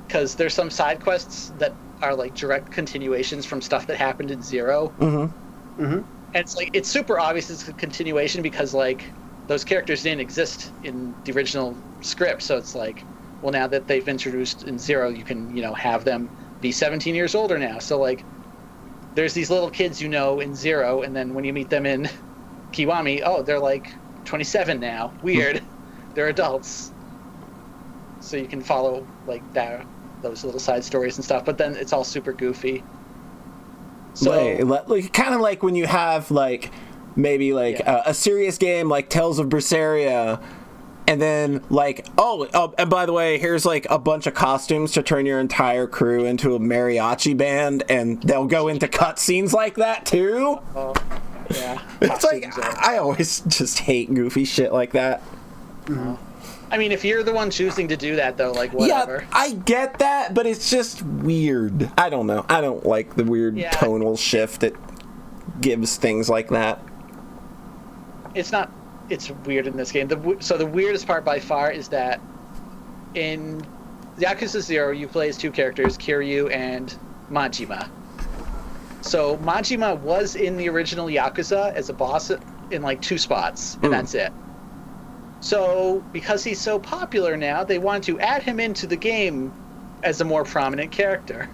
because there's some side quests that are, like, direct continuations from stuff that happened in 0. Mm-hmm. Mm-hmm. And it's, like, it's super obvious it's a continuation because, like, those characters didn't exist in the original script. So it's like, well, now that they've introduced in 0, you can, you know, have them be 17 years older now. So, like, there's these little kids you know in 0, and then when you meet them in Kiwami, oh, they're, like, 27 now. Weird. They're adults. So you can follow, like, those little side stories and stuff. But then it's all super goofy. So, kind of like when you have, like, maybe, like, a serious game like Tales of Berseria, and then, like, and by the way, here's, like, a bunch of costumes to turn your entire crew into a mariachi band, and they'll go into cutscenes like that, too. Yeah. It's like, I always just hate goofy shit like that. Mm-hmm. I mean, if you're the one choosing to do that, though, like, whatever. Yeah, I get that, but it's just weird. I don't know. I don't like the weird tonal shift it gives things like that. It's weird in this game. So the weirdest part by far is that in Yakuza 0, you play as 2 characters, Kiryu and Majima. So Majima was in the original Yakuza as a boss in, like, 2 spots, and that's it. So, because he's so popular now, they want to add him into the game as a more prominent character.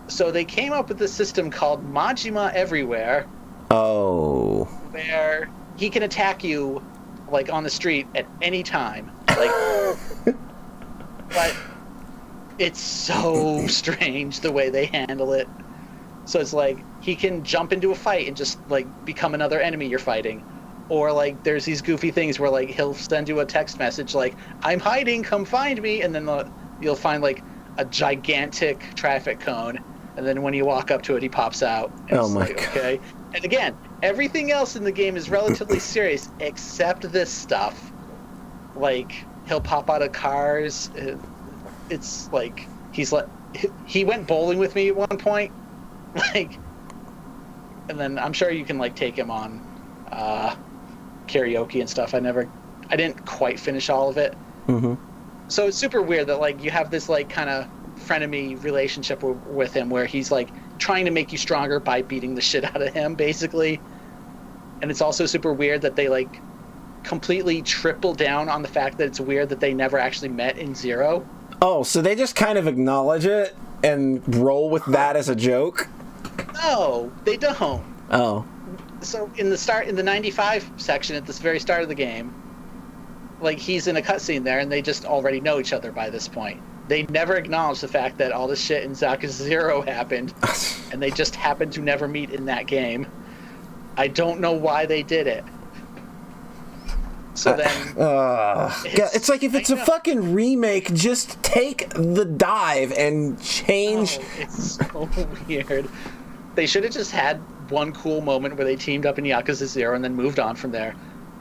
So they came up with a system called Majima Everywhere. Oh. Where he can attack you, like, on the street at any time. Like, but it's so strange the way they handle it. So it's like, he can jump into a fight and just, like, become another enemy you're fighting. Or, like, there's these goofy things where, like, he'll send you a text message like, I'm hiding, come find me, and then you'll find, like, a gigantic traffic cone, and then when you walk up to it, he pops out. And oh my God. Okay. And again, everything else in the game is relatively serious, except this stuff. Like, he'll pop out of cars. It's like, he went bowling with me at one point, like, and then I'm sure you can, like, take him on karaoke and stuff. I didn't quite finish all of it. Mm-hmm. So it's super weird that, like, you have this, like, kind of frenemy relationship with him where he's, like, trying to make you stronger by beating the shit out of him, basically. And it's also super weird that they, like, completely triple down on the fact that it's weird that they never actually met in 0. Oh, so they just kind of acknowledge it and roll with that as a joke? No, they don't. Oh. So in the 95 section at this very start of the game, like, he's in a cutscene there, and they just already know each other by this point. They never acknowledge the fact that all this shit in Yakuza 0 happened, and they just happened to never meet in that game. I don't know why they did it. So then... it's like, if it's a fucking remake, just take the dive and change... Oh, it's so weird. They should have just had one cool moment where they teamed up in Yakuza 0 and then moved on from there.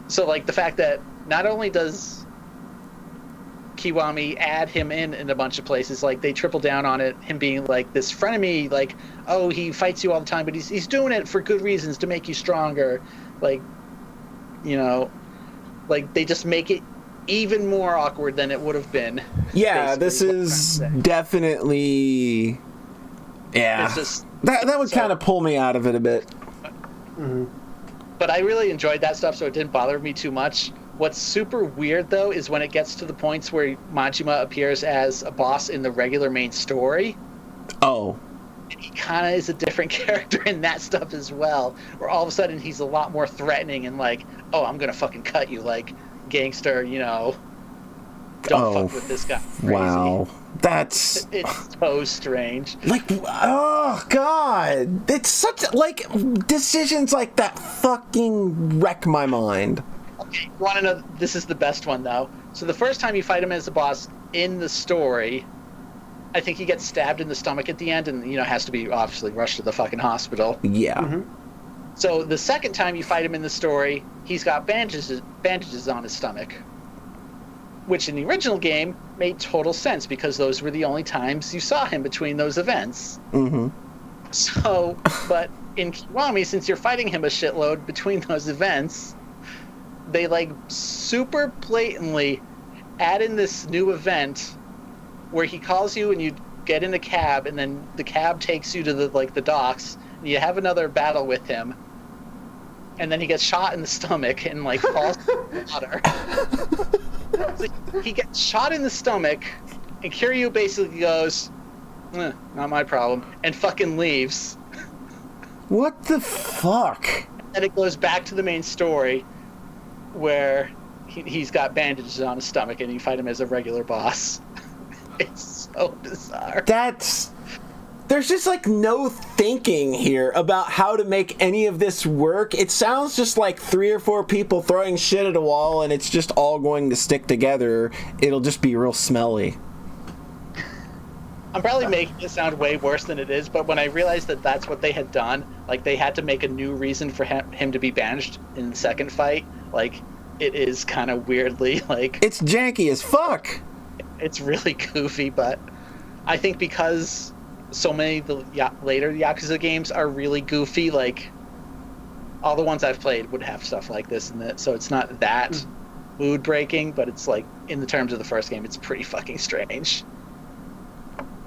So, like, the fact that not only does Kiwami add him in a bunch of places. Like, they triple down on it, him being like this frenemy, like, oh, he fights you all the time, but he's doing it for good reasons to make you stronger. Like, you know, like, they just make it even more awkward than it would have been. Yeah, this is definitely... Yeah. It's just, that would kind of pull me out of it a bit. Mm-hmm. But I really enjoyed that stuff, so it didn't bother me too much. What's super weird, though, is when it gets to the points where Majima appears as a boss in the regular main story. Oh. He kind of is a different character in that stuff as well, where all of a sudden he's a lot more threatening and like, oh, I'm going to fucking cut you, like, gangster, you know, don't fuck with this guy. Crazy. Wow. It's so strange. Like, oh, God. It's such, like, decisions like that fucking wreck my mind. Okay, you want to know, this is the best one, though. So the first time you fight him as a boss in the story, I think he gets stabbed in the stomach at the end and, you know, has to be obviously rushed to the fucking hospital. Yeah. Mm-hmm. So the second time you fight him in the story, he's got bandages on his stomach. Which in the original game made total sense because those were the only times you saw him between those events. Mm-hmm. So, but in Kiwami, since you're fighting him a shitload between those events, they like super blatantly add in this new event where he calls you and you get in a cab and then the cab takes you to the docks and you have another battle with him. And then he gets shot in the stomach and like falls in the water. So he gets shot in the stomach, and Kiryu basically goes, not my problem, and fucking leaves. What the fuck? And it goes back to the main story, where he's got bandages on his stomach, and you fight him as a regular boss. It's so bizarre. There's just like no thinking here about how to make any of this work. It sounds just like 3 or 4 people throwing shit at a wall and it's just all going to stick together. It'll just be real smelly. I'm probably making it sound way worse than it is, but when I realized that that's what they had done, like they had to make a new reason for him to be banished in the second fight, like it is kind of weirdly like... It's janky as fuck. It's really goofy, but I think because... so many of the later Yakuza games are really goofy, like all the ones I've played would have stuff like this in it, so it's not that mood breaking, but it's like in the terms of the first game it's pretty fucking strange.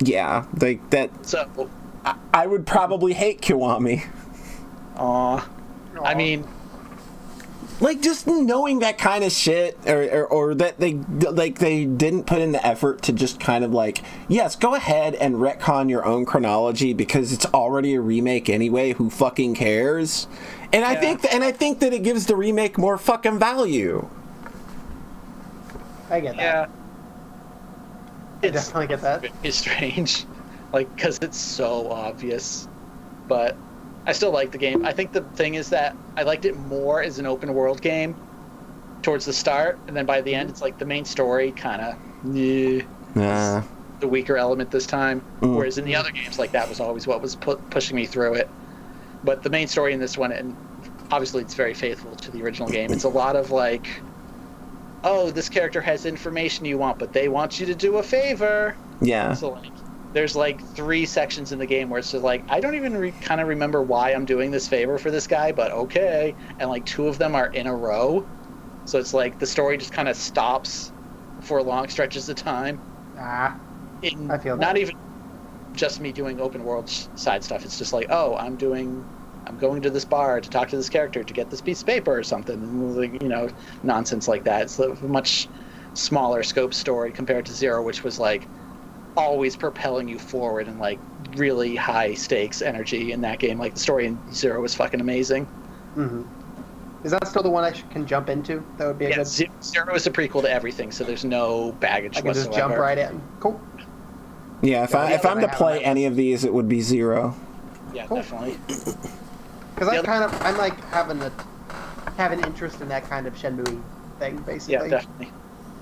Yeah, like that. So I would probably hate Kiwami. I mean, like just knowing that kind of shit, or that they didn't put in the effort to just kind of like, yes, go ahead and retcon your own chronology because it's already a remake anyway. Who fucking cares? And I think that it gives the remake more fucking value. I get that. Yeah, I definitely get that. It's strange, like because it's so obvious, but I still like the game. I think the thing is that I liked it more as an open world game towards the start, and then by the end, it's like the main story kind of the weaker element this time. Whereas in the other games, like that was always what was pushing me through it. But the main story in this one, and obviously it's very faithful to the original game. It's a lot of like, oh, this character has information you want, but they want you to do a favor. Yeah. So like, there's like 3 sections in the game where it's just like, I don't even kind of remember why I'm doing this favor for this guy, but okay. And like 2 of them are in a row. So it's like the story just kind of stops for long stretches of time. I feel that. Not even just me doing open world side stuff. It's just like, oh, I'm going to this bar to talk to this character to get this piece of paper or something. And like, you know, nonsense like that. It's a much smaller scope story compared to Zero, which was like, always propelling you forward and like really high stakes energy in that game. Like the story in Zero was fucking amazing. Mm-hmm. Is that still the one I can jump into? That would be a good... Zero is a prequel to everything, so there's no baggage whatsoever. I can just jump right in. Cool. Yeah, if I'm to play any of these, it would be Zero. Yeah, cool. Definitely. Because I'm like have an interest in that kind of Shenmue thing, basically. Yeah, definitely.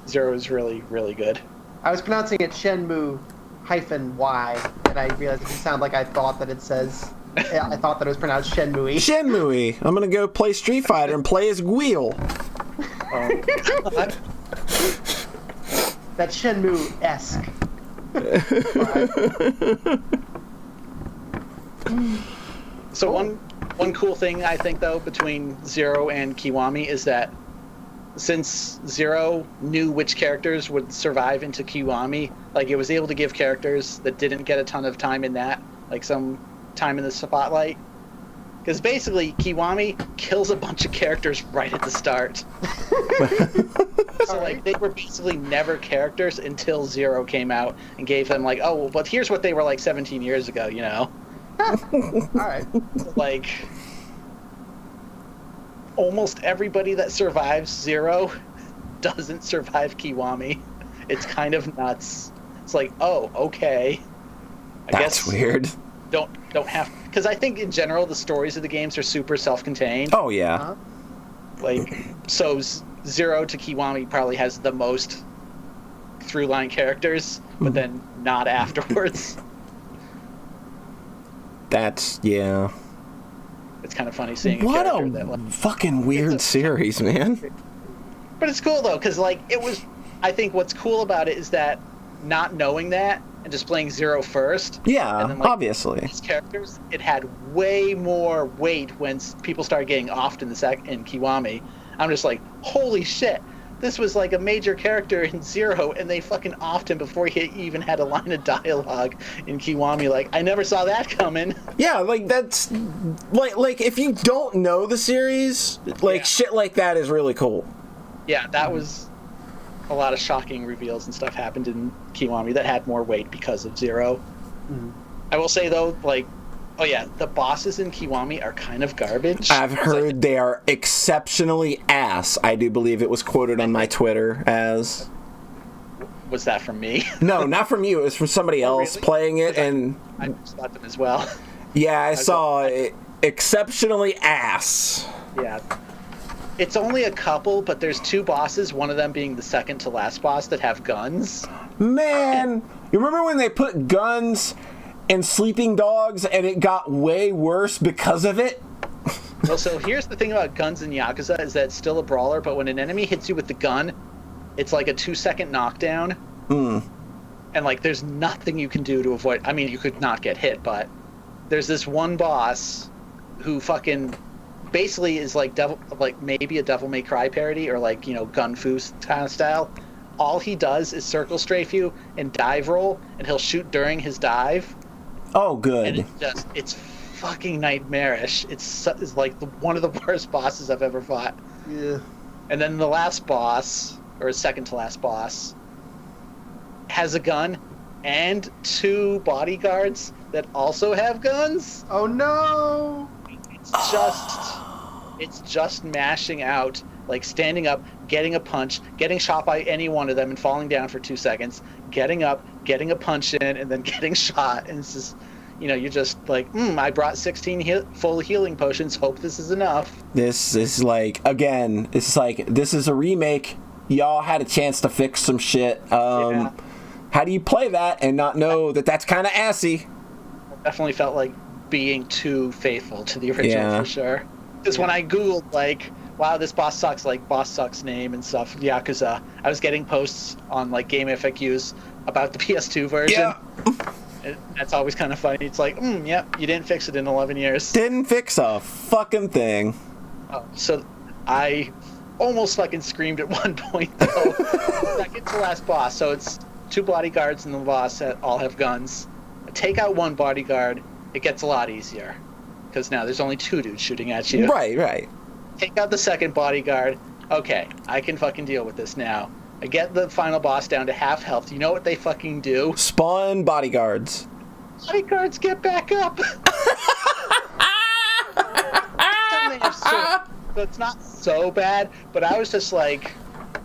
Zero is really, really good. I was pronouncing it Shenmue-Y, and I realized it didn't sound like I thought that it says... I thought that it was pronounced Shenmue. Shenmue! I'm gonna go play Street Fighter and play as Guile. That that Shenmue-esque. So one cool thing I think though between Zero and Kiwami is that since Zero knew which characters would survive into Kiwami, like it was able to give characters that didn't get a ton of time in that, like some time in the spotlight. Because basically, Kiwami kills a bunch of characters right at the start. So, like, they were basically never characters until Zero came out and gave them, like, oh, well, but here's what they were like 17 years ago, you know? Alright. Like, almost everybody that survives Zero doesn't survive Kiwami. It's kind of nuts. It's like, oh, okay. I That's guess weird. Don't have, because I think in general the stories of the games are super self-contained. Oh, yeah. Like, so Zero to Kiwami probably has the most through-line characters, but then not afterwards. That's, yeah. It's kind of funny seeing What character a that, like, fucking weird series, man. but it's cool though, because like it was. I think what's cool about it is that not knowing that and just playing Zero first. Yeah, and then, like, obviously. These characters, it had way more weight when people started getting offed in in Kiwami. I'm just like, holy shit! This was like a major character in Zero, and they fucking offed him before he even had a line of dialogue in Kiwami. Like, I never saw that coming. Yeah, like that's like if you don't know the series, like shit like that is really cool. Yeah, that was a lot of shocking reveals and stuff happened in Kiwami that had more weight because of Zero. Mm-hmm. I will say though, like, oh yeah, the bosses in Kiwami are kind of garbage. I've heard they are exceptionally ass. I do believe it was quoted on my Twitter as. Was that from me? No, not from you. It was from somebody else really? playing it, and I just thought them as well. yeah, I saw it. Exceptionally ass. Yeah. It's only a couple, but there's two bosses, one of them being the second to last boss, that have guns. Man, you remember when they put guns in sleeping dogs and it got way worse because of it? Well, so here's the thing about guns in Yakuza is that it's still a brawler, but when an enemy hits you with the gun, it's like a 2-second knockdown. And like there's nothing you can do to avoid. I mean, you could not get hit, but there's this one boss who fucking basically is like maybe a Devil May Cry parody or like, you know, Gun Fu kind of style. All he does is circle strafe you and dive roll, and he'll shoot during his dive. Oh, good. And it's fucking nightmarish. It's like one of the worst bosses I've ever fought. Yeah. And then the last boss, or second to last boss, has a gun and 2 bodyguards that also have guns. Oh no! It's just mashing out, like standing up, getting a punch, getting shot by any one of them and falling down for 2 seconds, getting up, getting a punch in, and then getting shot. And it's just, you know, you're just like, I brought 16 full healing potions, hope this is enough. This is like, again, it's like, this is a remake. Y'all had a chance to fix some shit. Yeah. How do you play that and not know that that's kind of assy? Definitely felt like being too faithful to the original, for sure. Because when I googled like, wow, this boss sucks, like boss sucks name and stuff, Yakuza, I was getting posts on like game FAQs about the PS2 version. Yeah. That's always kind of funny. It's like, yep, you didn't fix it in 11 years. Didn't fix a fucking thing. Oh, so I almost fucking screamed at one point though. Second to last boss, so it's 2 bodyguards and the boss that all have guns. Take out one bodyguard, it gets a lot easier. Because now there's only 2 dudes shooting at you. Right. Take out the second bodyguard. Okay, I can fucking deal with this now. I get the final boss down to half health. You know what they fucking do? Spawn bodyguards. Bodyguards get back up. So it's not so bad, but I was just like,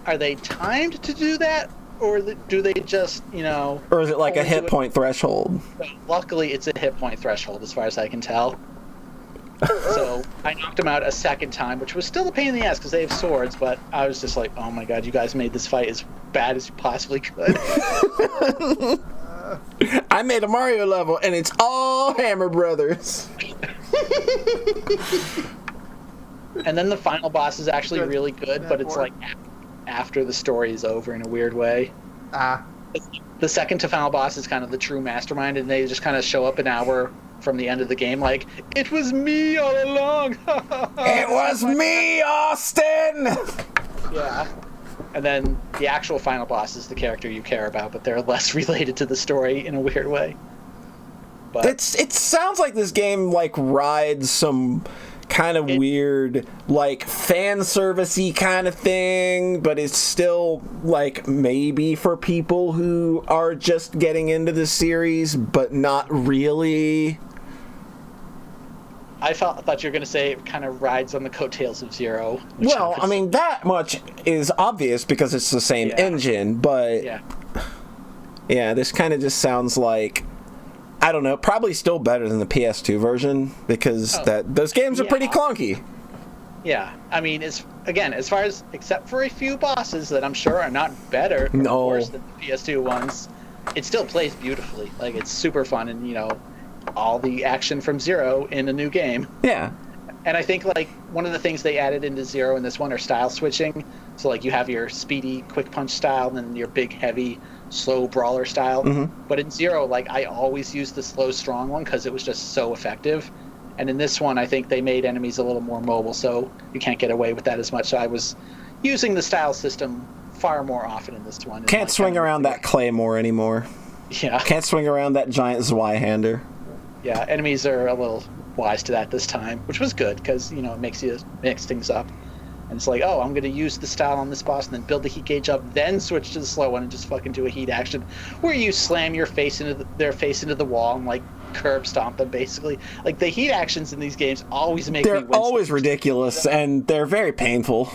are they timed to do that? Or do they just, you know... Or is it like a hit point threshold? Luckily, it's a hit point threshold, as far as I can tell. So I knocked him out a second time, which was still a pain in the ass because they have swords, but I was just like, oh my god, you guys made this fight as bad as you possibly could. I made a Mario level, and it's all Hammer Brothers. And then the final boss is actually really good, but it's like after the story is over in a weird way. The second to final boss is kind of the true mastermind, and they just kind of show up an hour from the end of the game like, it was me all along. It was me, Austin! Yeah. And then the actual final boss is the character you care about, but they're less related to the story in a weird way. But It sounds like this game, like, rides some kind of weird, like, fan service-y kind of thing, but it's still, like, maybe for people who are just getting into the series, but not really. I thought you were going to say it kind of rides on the coattails of Zero. Well, I mean, that much is obvious because it's the same engine, but yeah, this kind of just sounds like, I don't know, probably still better than the PS2 version because those games are pretty clunky. Yeah, I mean, as far as, except for a few bosses that I'm sure are not better or worse than the PS2 ones, it still plays beautifully. Like, it's super fun, and, you know, all the action from Zero in a new game. Yeah. And I think, like, one of the things they added into Zero in this one are style switching. So, like, you have your speedy, quick punch style, and then your big, heavy, slow brawler style. Mm-hmm. But in Zero, like, I always used the slow, strong one because it was just so effective. And in this one, I think they made enemies a little more mobile, so you can't get away with that as much. So I was using the style system far more often in this one. Can't swing around that Claymore anymore. Yeah. Can't swing around that giant Zweihander. Yeah, enemies are a little wise to that this time, which was good because, you know, it makes you mix things up. And it's like, oh, I'm going to use the style on this boss and then build the heat gauge up, then switch to the slow one and just fucking do a heat action where you slam your face into their face into the wall and, like, curb stomp them, basically. Like, the heat actions in these games always make me wince. They're always ridiculous, and they're very painful.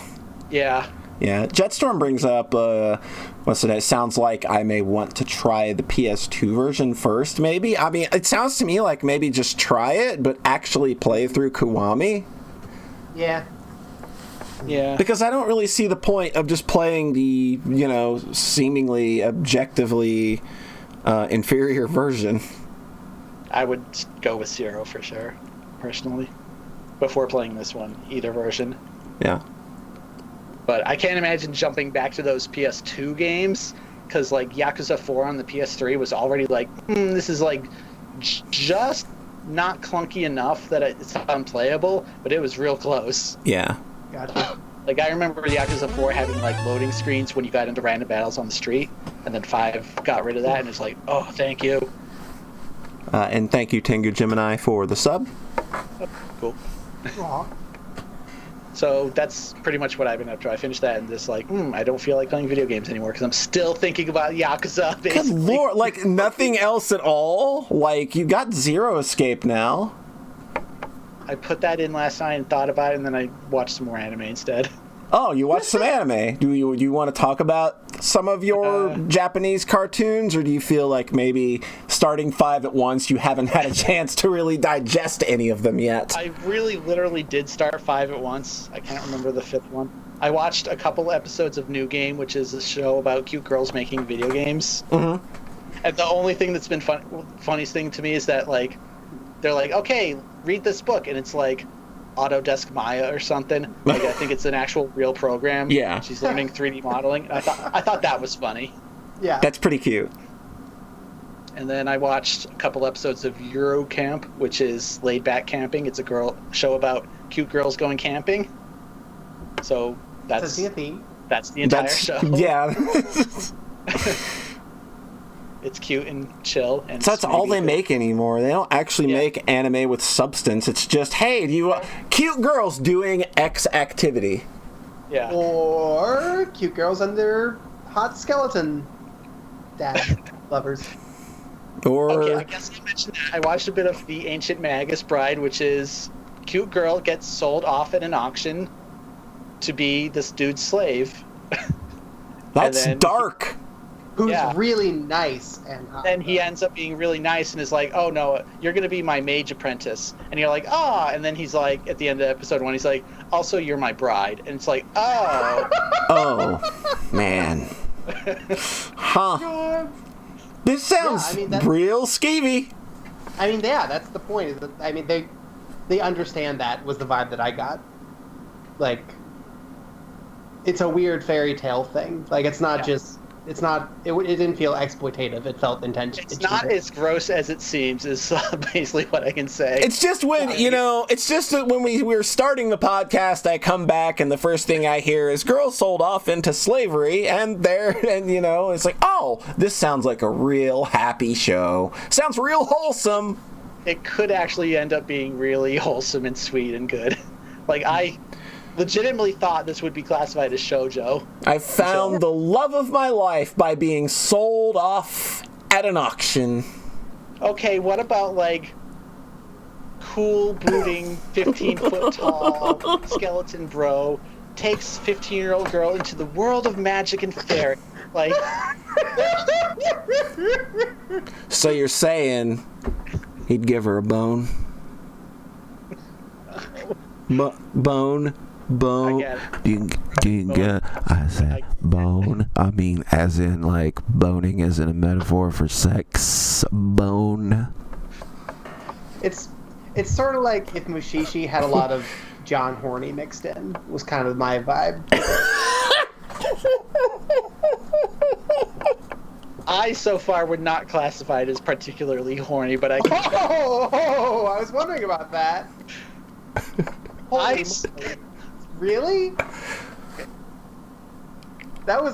Yeah. Yeah, Jetstorm brings up, it sounds like I may want to try the PS2 version first, maybe? I mean, it sounds to me like maybe just try it, but actually play through Kiwami. Yeah. Yeah. Because I don't really see the point of just playing the, you know, seemingly objectively inferior version. I would go with Zero for sure, personally, before playing this one, either version. Yeah. But I can't imagine jumping back to those PS2 games, because, like, Yakuza 4 on the PS3 was already like, this is, like, just not clunky enough that it's unplayable, but it was real close. Yeah. Gotcha. Like, I remember Yakuza 4 having, like, loading screens when you got into random battles on the street, and then 5 got rid of that, and it's like, oh, thank you. And thank you, Tengu Gemini, for the sub. Oh, cool. Aw. So that's pretty much what I've been up to. I finished that and just like, I don't feel like playing video games anymore because I'm still thinking about Yakuza, basically. Good lord, like nothing else at all? Like, you got Zero Escape now. I put that in last night and thought about it, and then I watched some more anime instead. Oh, you watched some anime. Do you want to talk about some of your Japanese cartoons, or do you feel like maybe starting 5 at once, you haven't had a chance to really digest any of them yet? I really literally did start 5 at once. I can't remember the 5th one. I watched a couple episodes of New Game, which is a show about cute girls making video games. Mm-hmm. And the only thing that's been funniest thing to me is that, like, they're like, okay, read this book, and it's like Autodesk Maya or something. Like, I think it's an actual real program. Yeah. She's learning 3D modeling. I thought that was funny. Yeah. That's pretty cute. And then I watched a couple episodes of Eurocamp, which is laid back camping. It's a show about cute girls going camping. So that's the theme. That's the entire show. Yeah. It's cute and chill. And So that's all they make anymore. They don't actually make anime with substance. It's just, hey, cute girls doing X activity. Yeah. Or cute girls and their hot skeleton dad lovers. Or Okay, I guess I mentioned that. I watched a bit of The Ancient Magus Bride, which is cute girl gets sold off at an auction to be this dude's slave. that's dark. Who's really nice and hot. Then he ends up being really nice and is like, oh no, you're going to be my mage apprentice. And you're like, ah. And then he's like, at the end of episode 1, he's like, also you're my bride. And it's like, oh. Oh, man. Huh. God. This sounds real skeevy. I mean, yeah, that's the point. Is that, I mean, they understand that was the vibe that I got. Like, it's a weird fairy tale thing. Like, it's not just It's not. It didn't feel exploitative. It felt intentional. It's not as gross as it seems. Is basically what I can say. It's just when it's just that when we were starting the podcast, I come back and the first thing I hear is girls sold off into slavery, and it's like, oh, this sounds like a real happy show. Sounds real wholesome. It could actually end up being really wholesome and sweet and good. Like, I legitimately thought this would be classified as shoujo. I found the love of my life by being sold off at an auction. Okay, what about, like, cool, brooding, 15-foot tall skeleton bro takes 15-year-old girl into the world of magic and fairy? Like... So you're saying he'd give her a bone? Bone? I get I said bone. I mean, as in, like, boning isn't a metaphor for sex. Bone. It's sort of like if Mushishi had a lot of John Horny mixed in. Was kind of my vibe. I so far would not classify it as particularly horny, but I can. I was wondering about that. Really? That was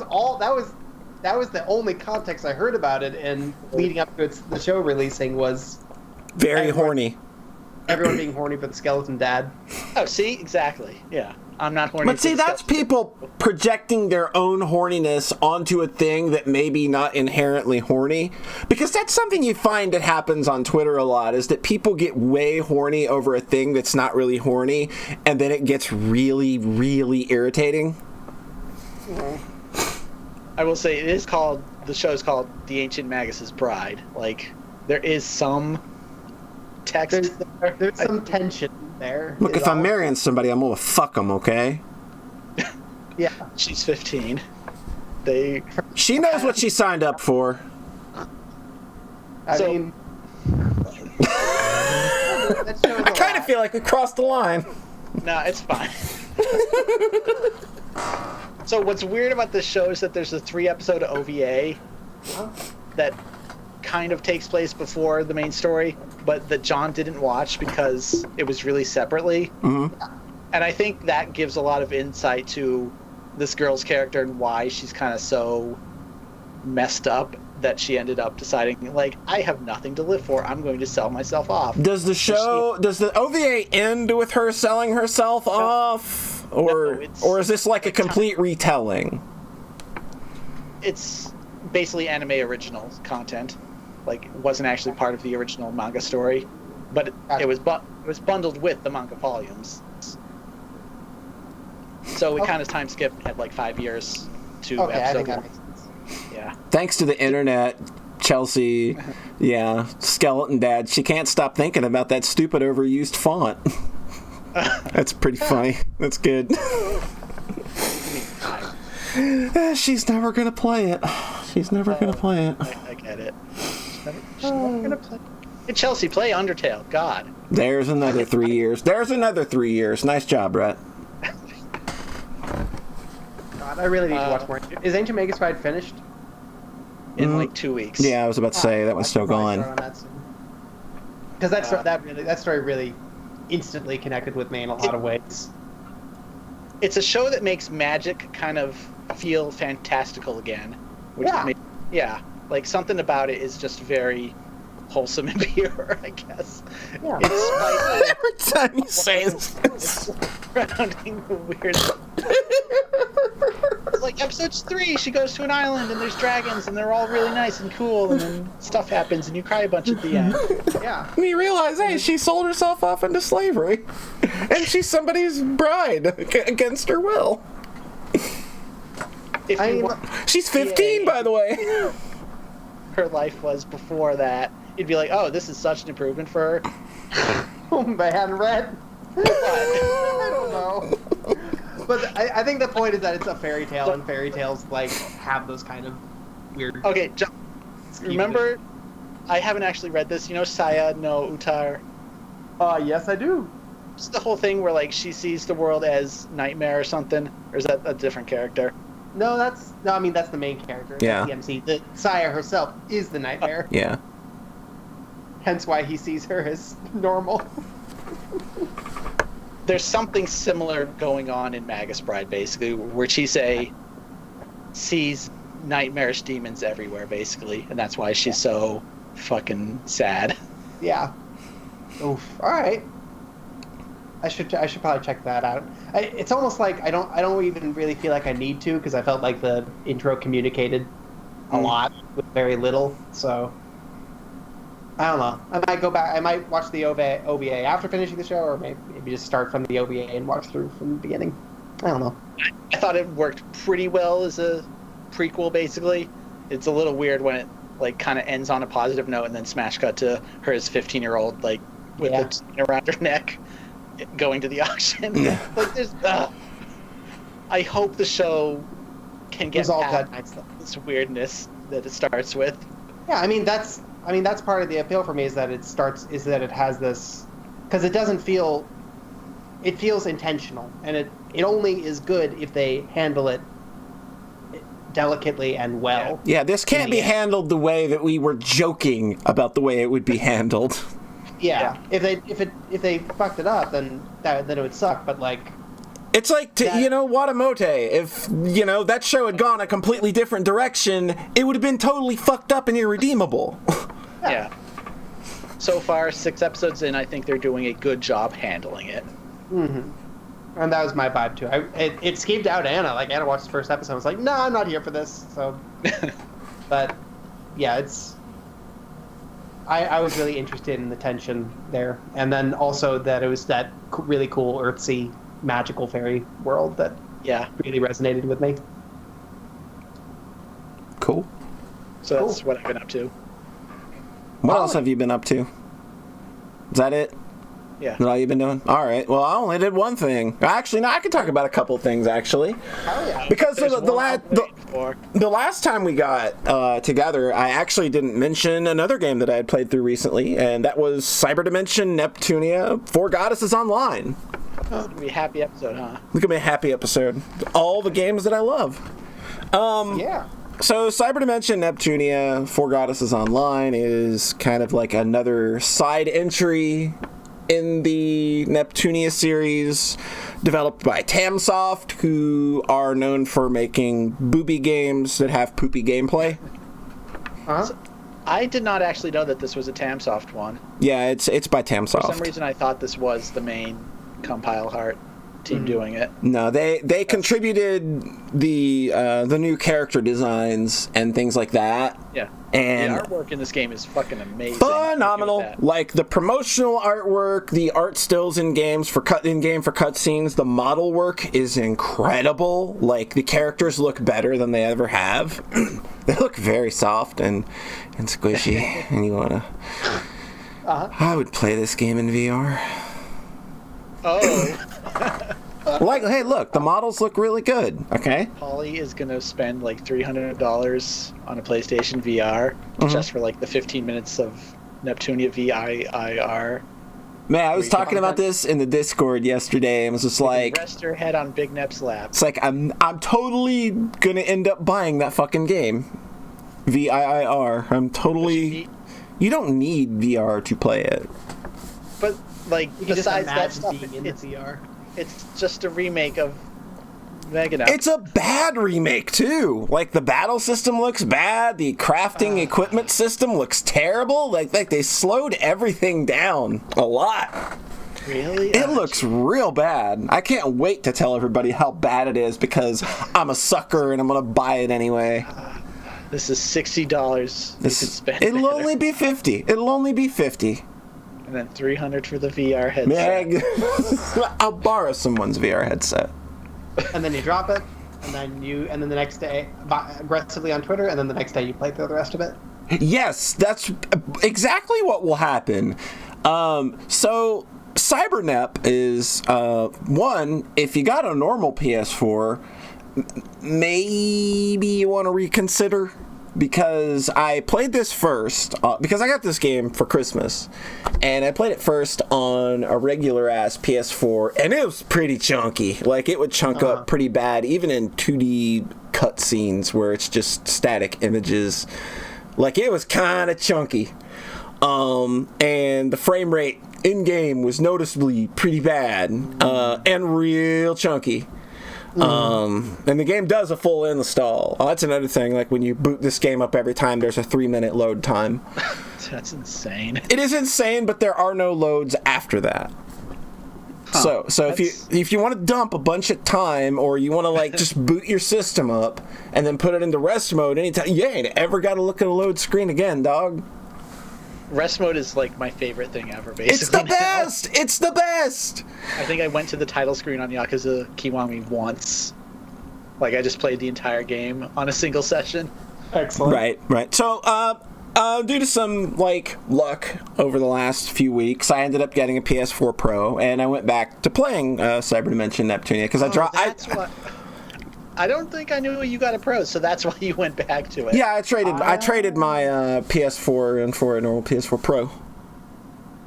the only context I heard about it, and leading up to the show releasing was very horny. Everyone being horny for the skeleton dad. Oh, see? Exactly. Yeah. I'm not horny. But see, that's people projecting their own horniness onto a thing that may be not inherently horny. Because that's something you find that happens on Twitter a lot, is that people get way horny over a thing that's not really horny, and then it gets really, really irritating. I will say the show is called The Ancient Magus's Bride. Like, there is some text there. There's some tension there. Look, if I'm marrying somebody, I'm gonna fuck them, okay? Yeah. She's 15. She knows what she signed up for. I kind of feel like we crossed the line. No, it's fine. So what's weird about this show is that there's a 3-episode OVA that kind of takes place before the main story, but that John didn't watch because it was released separately. Mm-hmm. And I think that gives a lot of insight to this girl's character and why she's kind of so messed up that she ended up deciding, like, I have nothing to live for. I'm going to sell myself off. Does the OVA end with her selling herself off? Or is this like a complete retelling? It's basically anime original content. Like, it wasn't actually part of the original manga story, but it was bundled with the manga volumes. So we kind of time skipped, had like 5 years to I think episode that 1. makes sense. Yeah. Thanks to the internet, Chelsea, yeah, Skeleton Dad, she can't stop thinking about that stupid overused font. That's pretty funny. That's good. She's never gonna play it. She's never gonna play it. I get it. She's never gonna play. Hey, Chelsea, play Undertale. God. There's another 3 years. There's another 3 years. Nice job, Brett. God, I really need to watch more. Is Ancient Magus Bride finished? In like 2 weeks. Yeah, I was about to say that one's still going. Because that story really instantly connected with me in a lot of ways. It's a show that makes magic kind of feel fantastical again. Yeah. Like, something about it is just very wholesome and pure, I guess. Yeah. It's Every time you say this. surrounding the weird. Like, episode 3, she goes to an island and there's dragons and they're all really nice and cool, and then stuff happens and you cry a bunch at the end. Yeah. And you realize, hey, she sold herself off into slavery. And she's somebody's bride against her will. She's 15, by the way. Her life was before that. You'd be like, oh, this is such an improvement for her. I hadn't read. I don't know. But I think the point is that it's a fairy tale, and fairy tales like have those kind of weird. Okay, remember, I haven't actually read this. You know, Saya no Utar. Yes, I do. It's the whole thing where like she sees the world as nightmare or something, or is that a different character? No, that's the main character. Yeah. The MC. The Saya herself is the nightmare. Yeah. Hence why he sees her as normal. There's something similar going on in Magus Bride, basically, where Chisei sees nightmarish demons everywhere, basically, and that's why she's so fucking sad. Yeah. Oof. All right. I should probably check that out. It's almost like I don't even really feel like I need to, because I felt like the intro communicated a lot with very little. So I don't know. I might go back. I might watch the OVA after finishing the show, or maybe just start from the OVA and watch through from the beginning. I don't know. I thought it worked pretty well as a prequel, basically. It's a little weird when it like kind of ends on a positive note and then smash cut to her as 15-year-old, like with the chain around her neck, going to the auction. Yeah. Like there's, I hope the show can get past this weirdness that it starts with. Yeah, I mean that's part of the appeal for me, is that it has this, because it doesn't feel, it feels intentional, and it only is good if they handle it delicately and well. Yeah, this can't be handled the way that we were joking about the way it would be handled. Yeah. If they fucked it up, then it would suck. But like, it's like Watamote. If that show had gone a completely different direction, it would have been totally fucked up and irredeemable. Yeah. So far, 6 episodes in, I think they're doing a good job handling it. Mm-hmm. And that was my vibe too. It skeeved out Anna. Like, Anna watched the first episode and was like, "No, I'm not here for this." So, but yeah, I was really interested in the tension there, and then also that it was that really cool earthsy magical fairy world that really resonated with me. Cool. So that's what I've been up to. What else have you been up to? Is that it? Yeah. Is that all you've been doing? All right. Well, I only did one thing. Actually, no, I can talk about a couple things, actually. Oh, yeah. Because the last time we got together, I actually didn't mention another game that I had played through recently, and that was Cyber Dimension Neptunia 4 Goddesses Online. Oh, it's going to be a happy episode, huh? It's going to be a happy episode. All the games that I love. Yeah. So, Cyber Dimension Neptunia 4 Goddesses Online is kind of like another side entry in the Neptunia series, developed by Tamsoft, who are known for making booby games that have poopy gameplay. Uh-huh. So, I did not actually know that this was a Tamsoft one. Yeah, it's by Tamsoft. For some reason, I thought this was the main Compile Heart team doing it. No, they contributed the new character designs and things like that. Yeah. And the artwork in this game is fucking amazing. Phenomenal. Like the promotional artwork, the art stills in game for cutscenes, the model work is incredible. Like the characters look better than they ever have. They look very soft and squishy, and you wanna. I would play this game in VR. Oh. Like, hey, look, the models look really good. Okay. Holly is gonna spend like $300 on a PlayStation VR just for like the 15 minutes of Neptunia VIR. Man, I was talking about this in the Discord yesterday, and was just like, rest her head on Big Nep's lap. it's like I'm totally gonna end up buying that fucking game, VIR. I'm totally. You don't need VR to play it. But like, You can besides just that imagine stuff, being in the VR. it's just a remake of Mega Nep. It's a bad remake too. Like the battle system looks bad. The crafting equipment system looks terrible. Like they slowed everything down a lot. Really? It looks real bad. I can't wait to tell everybody how bad it is because I'm a sucker and I'm gonna buy it anyway. This is $60 you could spend. It'll there. only be 50. It'll only be 50. And then $300 for the VR headset. Meg, I'll borrow someone's VR headset. And then you drop it, and then the next day, aggressively on Twitter, and then the next day you play through the rest of it. Yes, that's exactly what will happen. So CyberNep is one. If you got a normal PS4, maybe you want to reconsider. Because I played this first, because I got this game for Christmas, and I played it first on a regular-ass PS4, and it was pretty chunky. Like, it would chunk up pretty bad, even in 2D cutscenes where it's just static images. Like, it was kind of chunky. And the frame rate in-game was noticeably pretty bad, and real chunky. And the game does a full install. Oh, that's another thing. Like, when you boot this game up every time, there's a 3-minute load time. That's insane. It is insane, but there are no loads after that. Huh. So if you want to dump a bunch of time, or you want to like just boot your system up and then put it into rest mode anytime, you ain't ever got to look at a load screen again, dog. Rest mode is like my favorite thing ever, basically. It's the best! It's the best! I think I went to the title screen on Yakuza Kiwami once. Like, I just played the entire game on a single session. Excellent. Right. So, due to some, like, luck over the last few weeks, I ended up getting a PS4 Pro, and I went back to playing Cyber Dimension Neptunia, because I don't think I knew you got a Pro, so that's why you went back to it. Yeah, I traded my PS4 in for a normal PS4 Pro.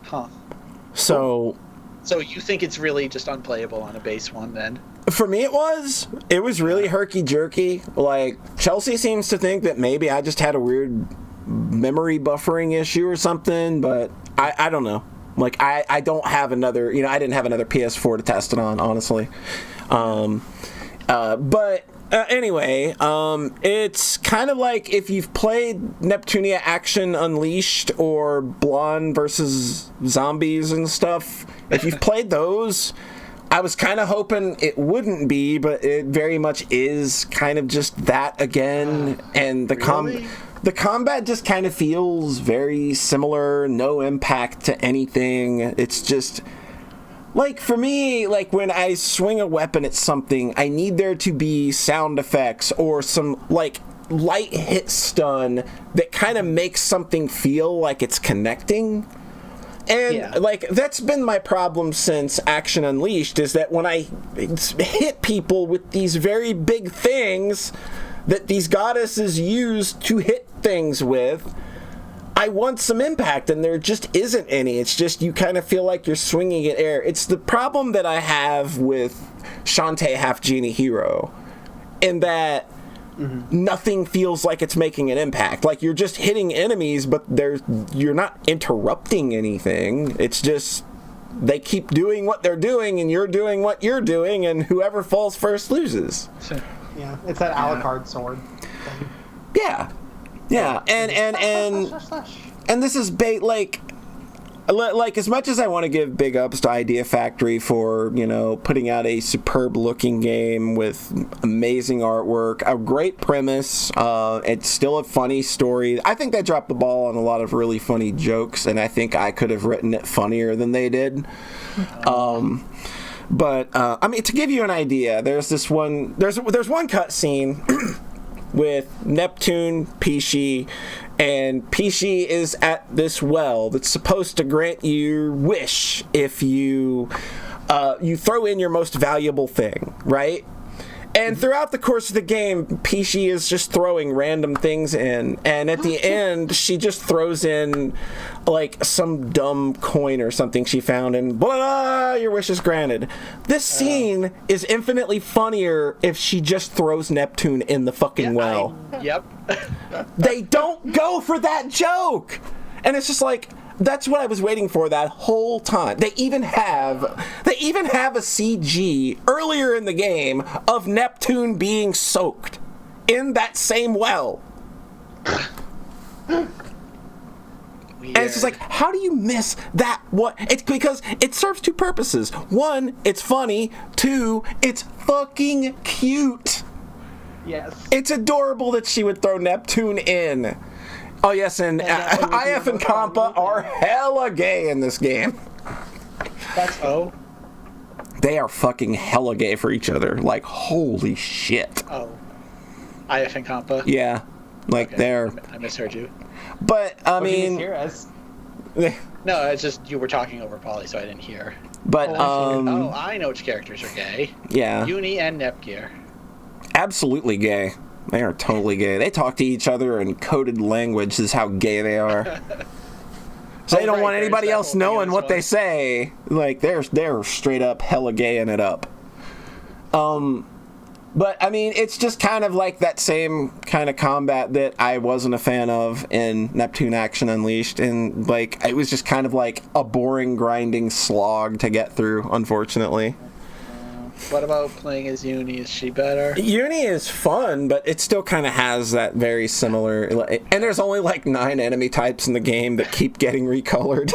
Huh. So you think it's really just unplayable on a base one, then? For me, it was really herky-jerky. Like, Chelsea seems to think that maybe I just had a weird memory buffering issue or something, but I don't know. Like, I don't have another, I didn't have another PS4 to test it on, honestly. Anyway, it's kind of like if you've played Neptunia Action Unleashed or Blonde versus Zombies and stuff. If you've played those, I was kind of hoping it wouldn't be, but it very much is kind of just that again. And the combat just kind of feels very similar, no impact to anything. It's just... Like, for me, like, when I swing a weapon at something, I need there to be sound effects or some, like, light hit stun that kind of makes something feel like it's connecting. And, like, that's been my problem since Action Unleashed, is that when I hit people with these very big things that these goddesses use to hit things with, I want some impact, and there just isn't any. It's just you kind of feel like you're swinging at air. It's the problem that I have with Shantae Half Genie Hero, in that nothing feels like it's making an impact. Like, you're just hitting enemies, but you're not interrupting anything. It's just they keep doing what they're doing, and you're doing what you're doing, and whoever falls first loses. Yeah, it's that a la carte sword thing. Yeah, and this is like as much as I want to give big ups to Idea Factory for, putting out a superb looking game with amazing artwork, a great premise, it's still a funny story. I think they dropped the ball on a lot of really funny jokes, and I think I could have written it funnier than they did. But to give you an idea, there's one cutscene with Neptune, Pishi, and Pishi is at this well that's supposed to grant you wish if you throw in your most valuable thing, right? And throughout the course of the game, Pishi is just throwing random things in, and at the end, she just throws in, like, some dumb coin or something she found, and blah, your wish is granted. This scene is infinitely funnier if she just throws Neptune in the fucking well. Yep. They don't go for that joke! And it's just like... That's what I was waiting for that whole time. They even have a CG earlier in the game of Neptune being soaked in that same well. Weird. And it's just like, how do you miss that? It's because it serves two purposes. One, it's funny. Two, it's fucking cute. Yes. It's adorable that she would throw Neptune in. Oh, yes, and IF and Compa are hella gay in this game. They are fucking hella gay for each other. Like, holy shit. Oh. IF and Compa? Yeah. Like, okay. They're... I misheard you. But, I mean... Hear us? No, it's just you were talking over Polly, so I didn't hear. But, I know which characters are gay. Yeah. Uni and Nepgear. Absolutely gay. They are totally gay. They talk to each other in coded language. This is how gay they are. So they don't want anybody else knowing what they say. Like, they're straight up hella gaying it up. But, I mean, it's just kind of like that same kind of combat that I wasn't a fan of in Neptune Action Unleashed. And, like, it was just kind of like a boring, grinding slog to get through, unfortunately. What about playing as Uni? Is she better? Uni is fun, but it still kind of has that very similar... And there's only, like, 9 enemy types in the game that keep getting recolored.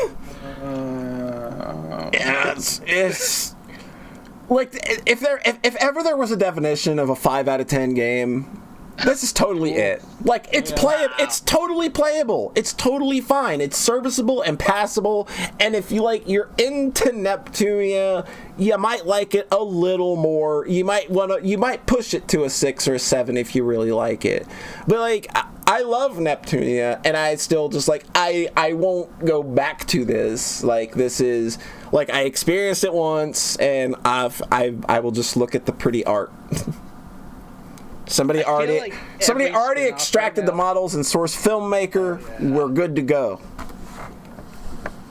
Yeah, it's... Like, if ever there was a definition of a 5 out of 10 game, this is totally it. Like, it's it's totally playable. It's totally fine. It's serviceable and passable. And if you're into Neptunia, you might like it a little more. You might push it to a 6 or a 7 if you really like it. But like, I love Neptunia, and I still just like I won't go back to this. Like, this is like, I experienced it once, and I will just look at the pretty art. Somebody already extracted the models in Source Filmmaker. We're good to go.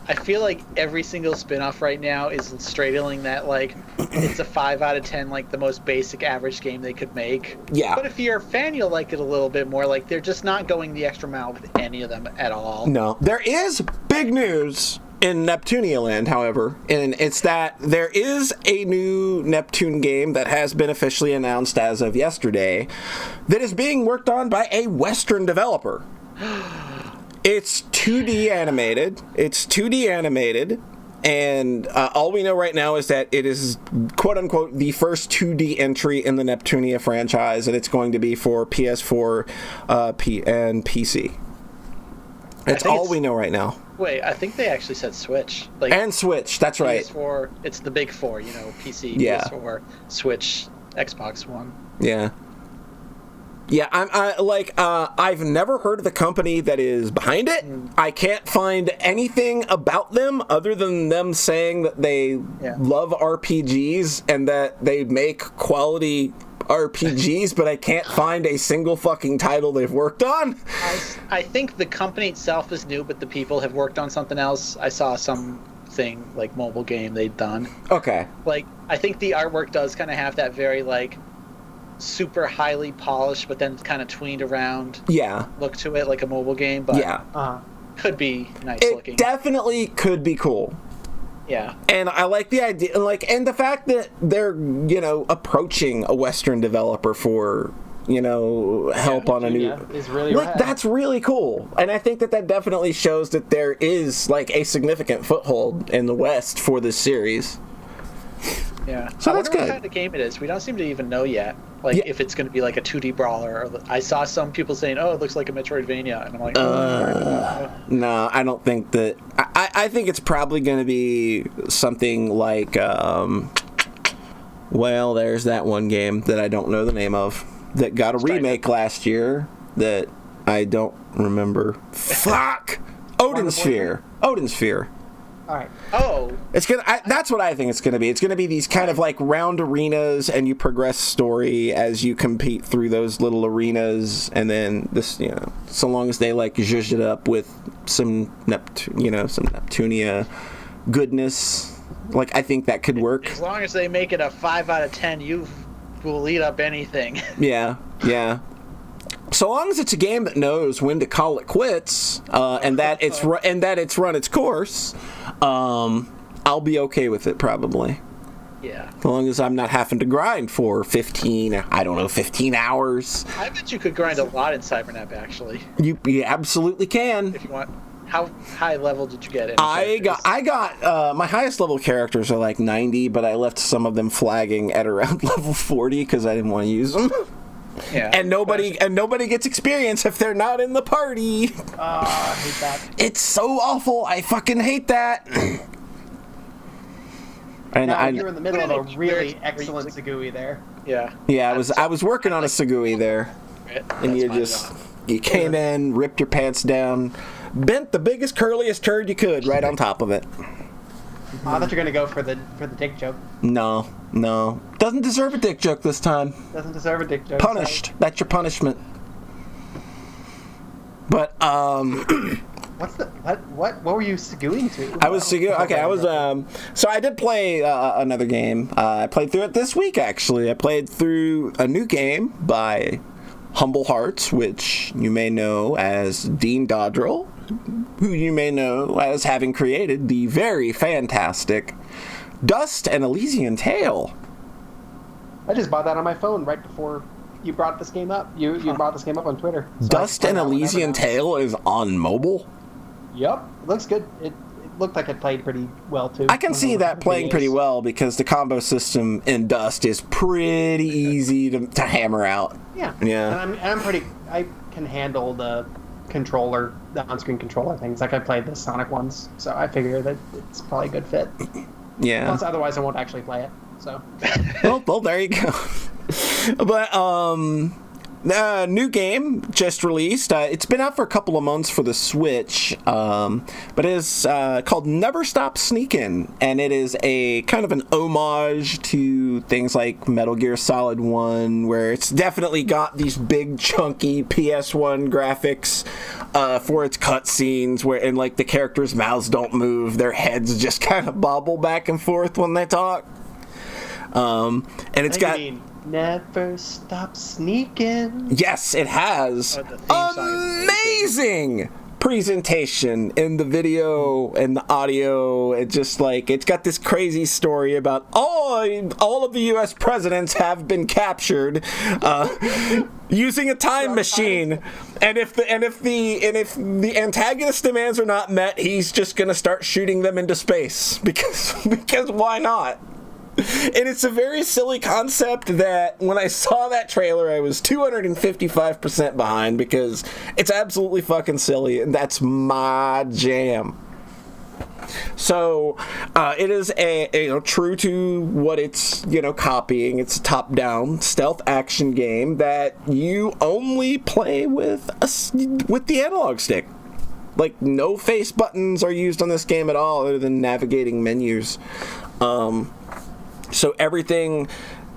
I feel like every single spin-off right now is straddling that, like, it's a 5 out of 10, like, the most basic average game they could make. Yeah. But if you're a fan, you'll like it a little bit more. Like, they're just not going the extra mile with any of them at all. No. There is big news in Neptunia Land, however, and it's that there is a new Neptune game that has been officially announced as of yesterday that is being worked on by a Western developer. It's 2D animated. And all we know right now is that it is, quote-unquote, the first 2D entry in the Neptunia franchise, and it's going to be for PS4 and PC. That's all we know right now. Wait, I think they actually said Switch. Like, and Switch, that's right. PS4, it's the big four, PC, yeah. PS4, Switch, Xbox One. Yeah. Yeah, I've never heard of the company that is behind it. I can't find anything about them other than them saying that they love RPGs and that they make quality RPGs, but I can't find a single fucking title they've worked on. I think the company itself is new, but the people have worked on something else. I saw something, like, mobile game they'd done. Okay. Like, I think the artwork does kind of have that very, like, super highly polished, but then kind of tweened around look to it, like a mobile game, but could be nice looking. It definitely could be cool. Yeah. And I like the idea, and the fact that they're, approaching a Western developer for, help on a new... is really rad. That's really cool. And I think that definitely shows that there is, like, a significant foothold in the West for this series. Yeah. So that's good. What kind of game it is. We don't seem to even know yet. Like, if it's going to be like a 2D brawler. I saw some people saying, oh, it looks like a Metroidvania. And I'm like, no, I don't think that... I think it's probably going to be something like... well, there's that one game that I don't know the name of that got a remake last year that I don't remember. Fuck! Odin Sphere. All right. Oh. That's what I think it's gonna be. It's gonna be these kind of like round arenas, and you progress story as you compete through those little arenas, and then this, so long as they like zhuzh it up with some Neptunia goodness, like, I think that could work. As long as they make it a 5 out of 10, you will eat up anything. Yeah. So long as it's a game that knows when to call it quits, and that it's run its course, I'll be okay with it probably. Yeah. As long as I'm not having to grind for 15 hours. I bet you could grind a lot in Cybernap, actually. You absolutely can. If you want. How high level did you get? I got my highest level characters are like 90, but I left some of them flagging at around level 40 because I didn't want to use them. Yeah. And nobody gets experience if they're not in the party. I hate that. It's so awful. I fucking hate that. And you're in the middle of a really excellent Segui there. Yeah. Yeah, I was working on a Segui there, and you came in, ripped your pants down, bent the biggest curliest turd you could right on top of it. I thought you were gonna go for the dick joke. No. Doesn't deserve a dick joke this time. Doesn't deserve a dick joke. Punished. That's your punishment. But What were you seguing to? I was seguing. Okay, I was. So I did play another game. I played through it this week. Actually, I played through a new game by Humble Hearts, which you may know as Dean Dodrell, who you may know as having created the very fantastic Dust and Elysian Tale. I just bought that on my phone right before you brought this game up. You brought this game up on Twitter. So Dust and Elysian Tale is on mobile? Yep. It looks good. It looked like it played pretty well, too. I can see that playing pretty well because the combo system in Dust is pretty easy to hammer out. Yeah. Yeah. And I can handle the on-screen controller things. Like I played the Sonic ones, so I figure that it's probably a good fit. Yeah. Plus, otherwise I won't actually play it. So. well, there you go. But new game just released. It's been out for a couple of months for the Switch, but it is called Never Stop Sneakin', and it is a kind of an homage to things like Metal Gear Solid 1, where it's definitely got these big chunky PS1 graphics for its cutscenes, and like the characters' mouths don't move, their heads just kind of bobble back and forth when they talk. And it's got. Never Stop Sneaking. Yes, it has. Amazing presentation in the video and the audio. It just it's got this crazy story about all of the U.S. presidents have been captured using a time machine, and if the antagonist demands are not met, he's just gonna start shooting them into space because why not? And it's a very silly concept that when I saw that trailer, I was 255% behind because it's absolutely fucking silly, and that's my jam. So it is a true to what it's copying. It's a top-down stealth action game that you only play with the analog stick. Like no face buttons are used on this game at all, other than navigating menus. So everything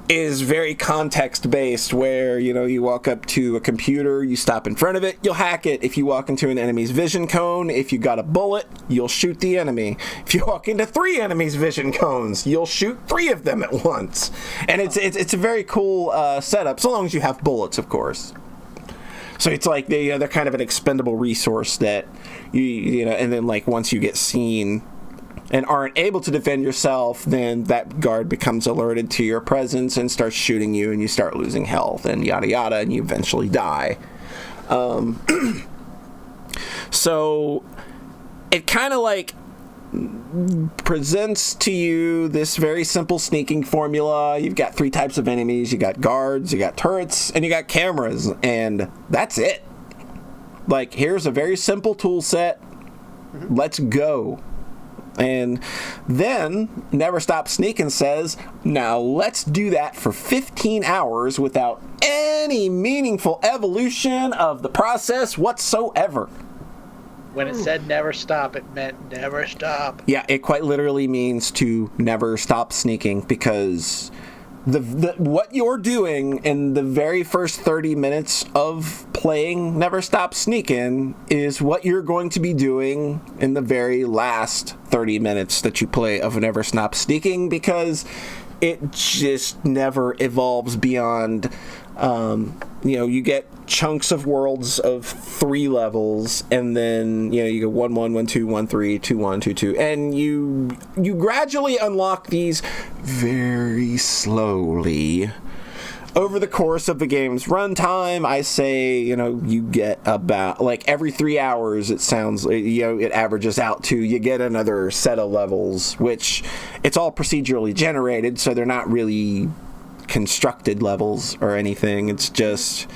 is very context-based, where, you walk up to a computer, you stop in front of it, you'll hack it. If you walk into an enemy's vision cone, if you got a bullet, you'll shoot the enemy. If you walk into 3 enemies' vision cones, you'll shoot 3 of them at once. And it's a very cool setup, so long as you have bullets, of course. So it's like they're kind of an expendable resource that, and then once you get seen and aren't able to defend yourself, then that guard becomes alerted to your presence and starts shooting you, and you start losing health, and yada yada, and you eventually die. So it kind of presents to you this very simple sneaking formula. You've got 3 types of enemies. You got guards, you got turrets, and you got cameras, and that's it. Here's a very simple tool set. Let's go. And then Never Stop Sneaking says, now let's do that for 15 hours without any meaningful evolution of the process whatsoever. When it said never stop, it meant never stop. Yeah, it quite literally means to never stop sneaking, because what you're doing in the very first 30 minutes of playing Never Stop Sneaking is what you're going to be doing in the very last 30 minutes that you play of Never Stop Sneaking, because it just never evolves beyond, you get chunks of worlds of 3 levels, and then, you go 1, 1, 1, 2, 1, 3, 2, 1, 2, 2, and you gradually unlock these very slowly. Over the course of the game's runtime, I say, you get about, every 3 hours, it sounds, it averages out to, you get another set of levels, which it's all procedurally generated, so they're not really constructed levels or anything. It's just,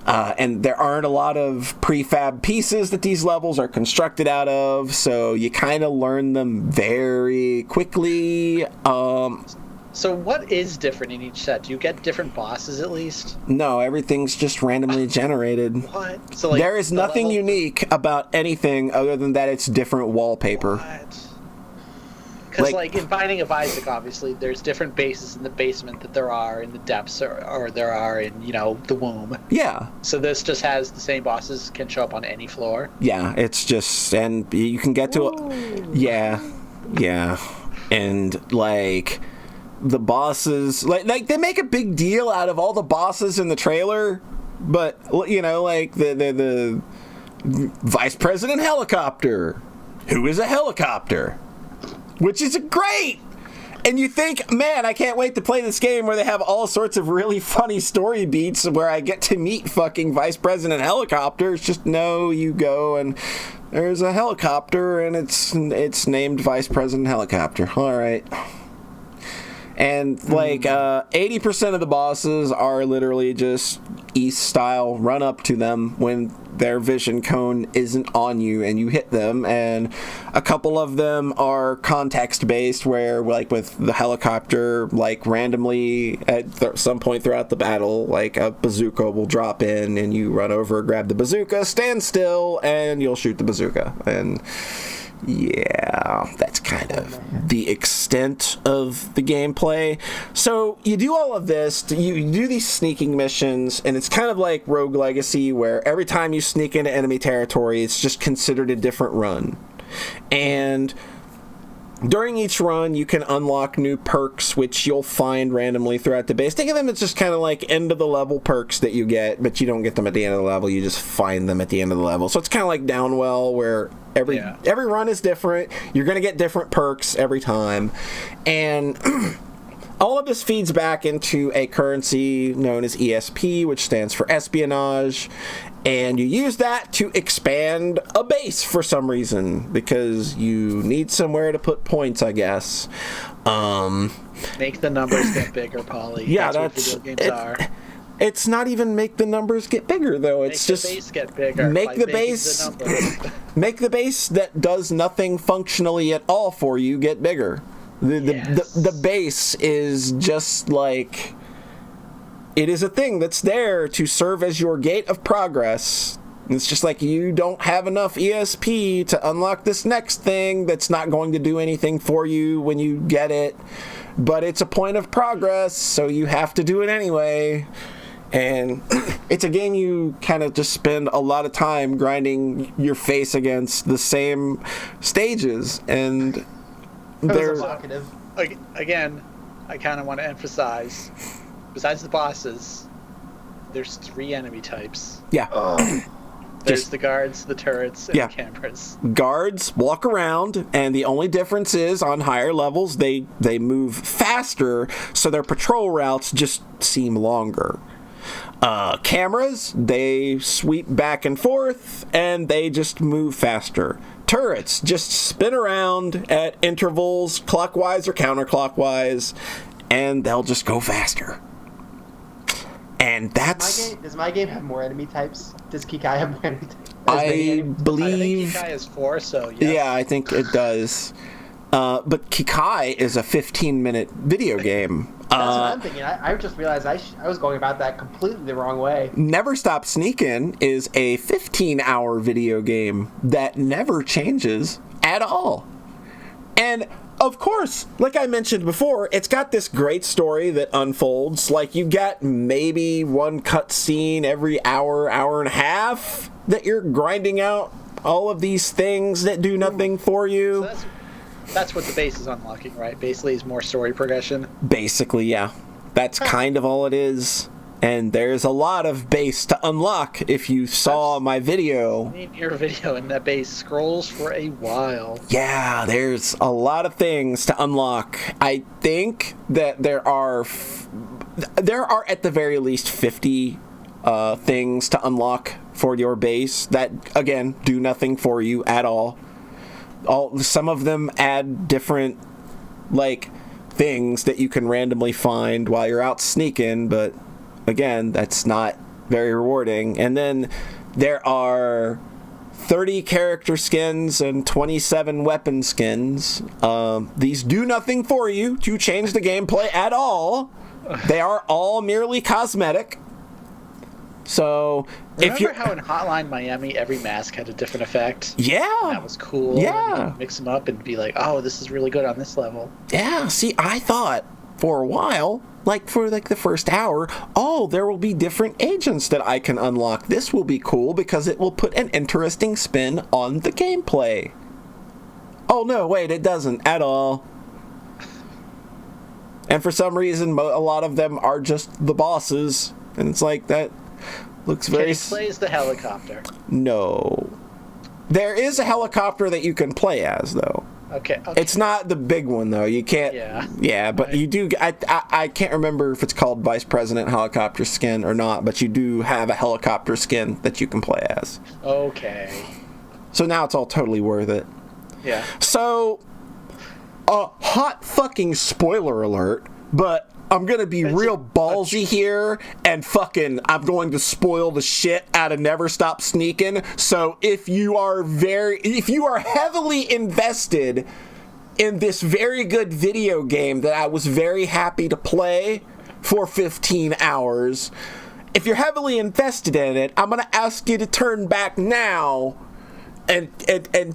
and there aren't a lot of prefab pieces that these levels are constructed out of, so you kind of learn them very quickly. So what is different in each set? Do you get different bosses at least? No, everything's just randomly generated. What? So there is nothing unique about anything other than that it's different wallpaper. What? Because, like, in Binding of Isaac, obviously, there's different bases in the basement that there are in the depths or there are in, the womb. Yeah. So this just has the same bosses can show up on any floor. Yeah, it's just, and you can get to yeah. And, like, the bosses, like they make a big deal out of all the bosses in the trailer, but, like, the Vice President Helicopter, who is a helicopter, which is great. And you think, man, I can't wait to play this game where they have all sorts of really funny story beats where I get to meet fucking Vice President Helicopter. It's just, no, you go and there's a helicopter and it's named Vice President Helicopter. All right. And, like, 80% of the bosses are literally just East style. Run up to them when their vision cone isn't on you and you hit them. And a couple of them are context-based where, like, with the helicopter, like, randomly at some point throughout the battle, like, a bazooka will drop in and you run over, grab the bazooka, stand still, and you'll shoot the bazooka. And... yeah, that's kind of the extent of the gameplay. So you do all of this, you do these sneaking missions, and it's kind of like Rogue Legacy, where every time you sneak into enemy territory, it's just considered a different run. And during each run, you can unlock new perks, which you'll find randomly throughout the base. Think of them as just kind of like end-of-the-level perks that you get, but you don't get them at the end of the level. You just find them at the end of the level. So it's kind of like Downwell, where every run is different. You're going to get different perks every time. And all of this feeds back into a currency known as ESP, which stands for espionage. And you use that to expand a base for some reason, because you need somewhere to put points, I guess. Make the numbers get bigger, Polly. Yeah, that's what video games are. It's not even make the numbers get bigger, though. It's just make the base get bigger. Make the base, make the base that does nothing functionally at all for you get bigger. The base is just like... it is a thing that's there to serve as your gate of progress. It's just like you don't have enough ESP to unlock this next thing that's not going to do anything for you when you get it. But it's a point of progress, so you have to do it anyway. And it's a game you kind of just spend a lot of time grinding your face against the same stages. And there's... again, I kind of want to emphasize... besides the bosses, there's 3 enemy types. Yeah. There's the guards, the turrets, and the cameras. Guards walk around, and the only difference is on higher levels, they move faster, so their patrol routes just seem longer. Cameras, they sweep back and forth, and they just move faster. Turrets just spin around at intervals, clockwise or counterclockwise, and they'll just go faster. And that's... Does my game have more enemy types? Does Kikai have more enemy types? I believe... I think Kikai has 4, so yes. Yeah, I think it does. But Kikai is a 15-minute video game. That's what I'm thinking. I just realized I was going about that completely the wrong way. Never Stop Sneakin' is a 15-hour video game that never changes at all. And... of course, like I mentioned before, it's got this great story that unfolds. Like, you get maybe one cutscene every hour and a half that you're grinding out all of these things that do nothing for you. So that's what the base is unlocking, right? Basically, is more story progression. Basically, yeah. That's kind of all it is. And there's a lot of base to unlock if you saw my video. I've seen your video, and that base scrolls for a while. Yeah, there's a lot of things to unlock. I think that there are at the very least 50 things to unlock for your base that, again, do nothing for you at all. Some of them add different, like, things that you can randomly find while you're out sneaking, but... again, that's not very rewarding. And then there are 30 character skins and 27 weapon skins. These do nothing for you to change the gameplay at all. They are all merely cosmetic. So if Remember you how in Hotline Miami every mask had a different effect? yeah, That was cool. Yeah. You could mix them up and be like, oh, this is really good on this level. yeah. See, I thought for a while, like for like the first hour, oh, there will be different agents that I can unlock. This will be cool because it will put an interesting spin on the gameplay. Oh no, wait, it doesn't at all. And for some reason, a lot of them are just the bosses, and it's like that looks very. He plays the helicopter. No, there is a helicopter that you can play as though. Okay. It's not the big one though. You can't. Yeah, but you do. I can't remember if it's called Vice President Helicopter Skin or not, but you do have a helicopter skin that you can play as. Okay. So now it's all totally worth it. Yeah. So, hot fucking spoiler alert, but I'm gonna be real ballsy here and I'm going to spoil the shit out of Never Stop Sneaking. So if you are heavily invested in this very good video game that I was very happy to play for 15 hours, if you're heavily invested in it, I'm gonna ask you to turn back now and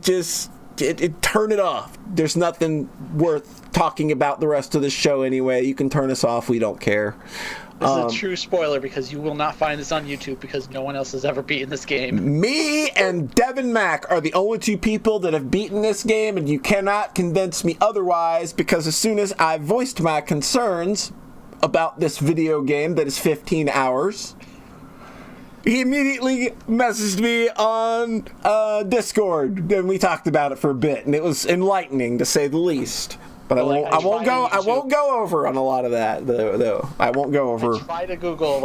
just turn it off. There's nothing worth talking about the rest of the show anyway. You can turn us off. We don't care. This is a true spoiler because you will not find this on YouTube because no one else has ever beaten this game. Me and Devin Mack are the only two people that have beaten this game, and you cannot convince me otherwise because as soon as I voiced my concerns about this video game that is 15 hours, he immediately messaged me on Discord, and we talked about it for a bit, and it was enlightening to say the least. But I won't go over on a lot of that though. I won't go over. I try to Google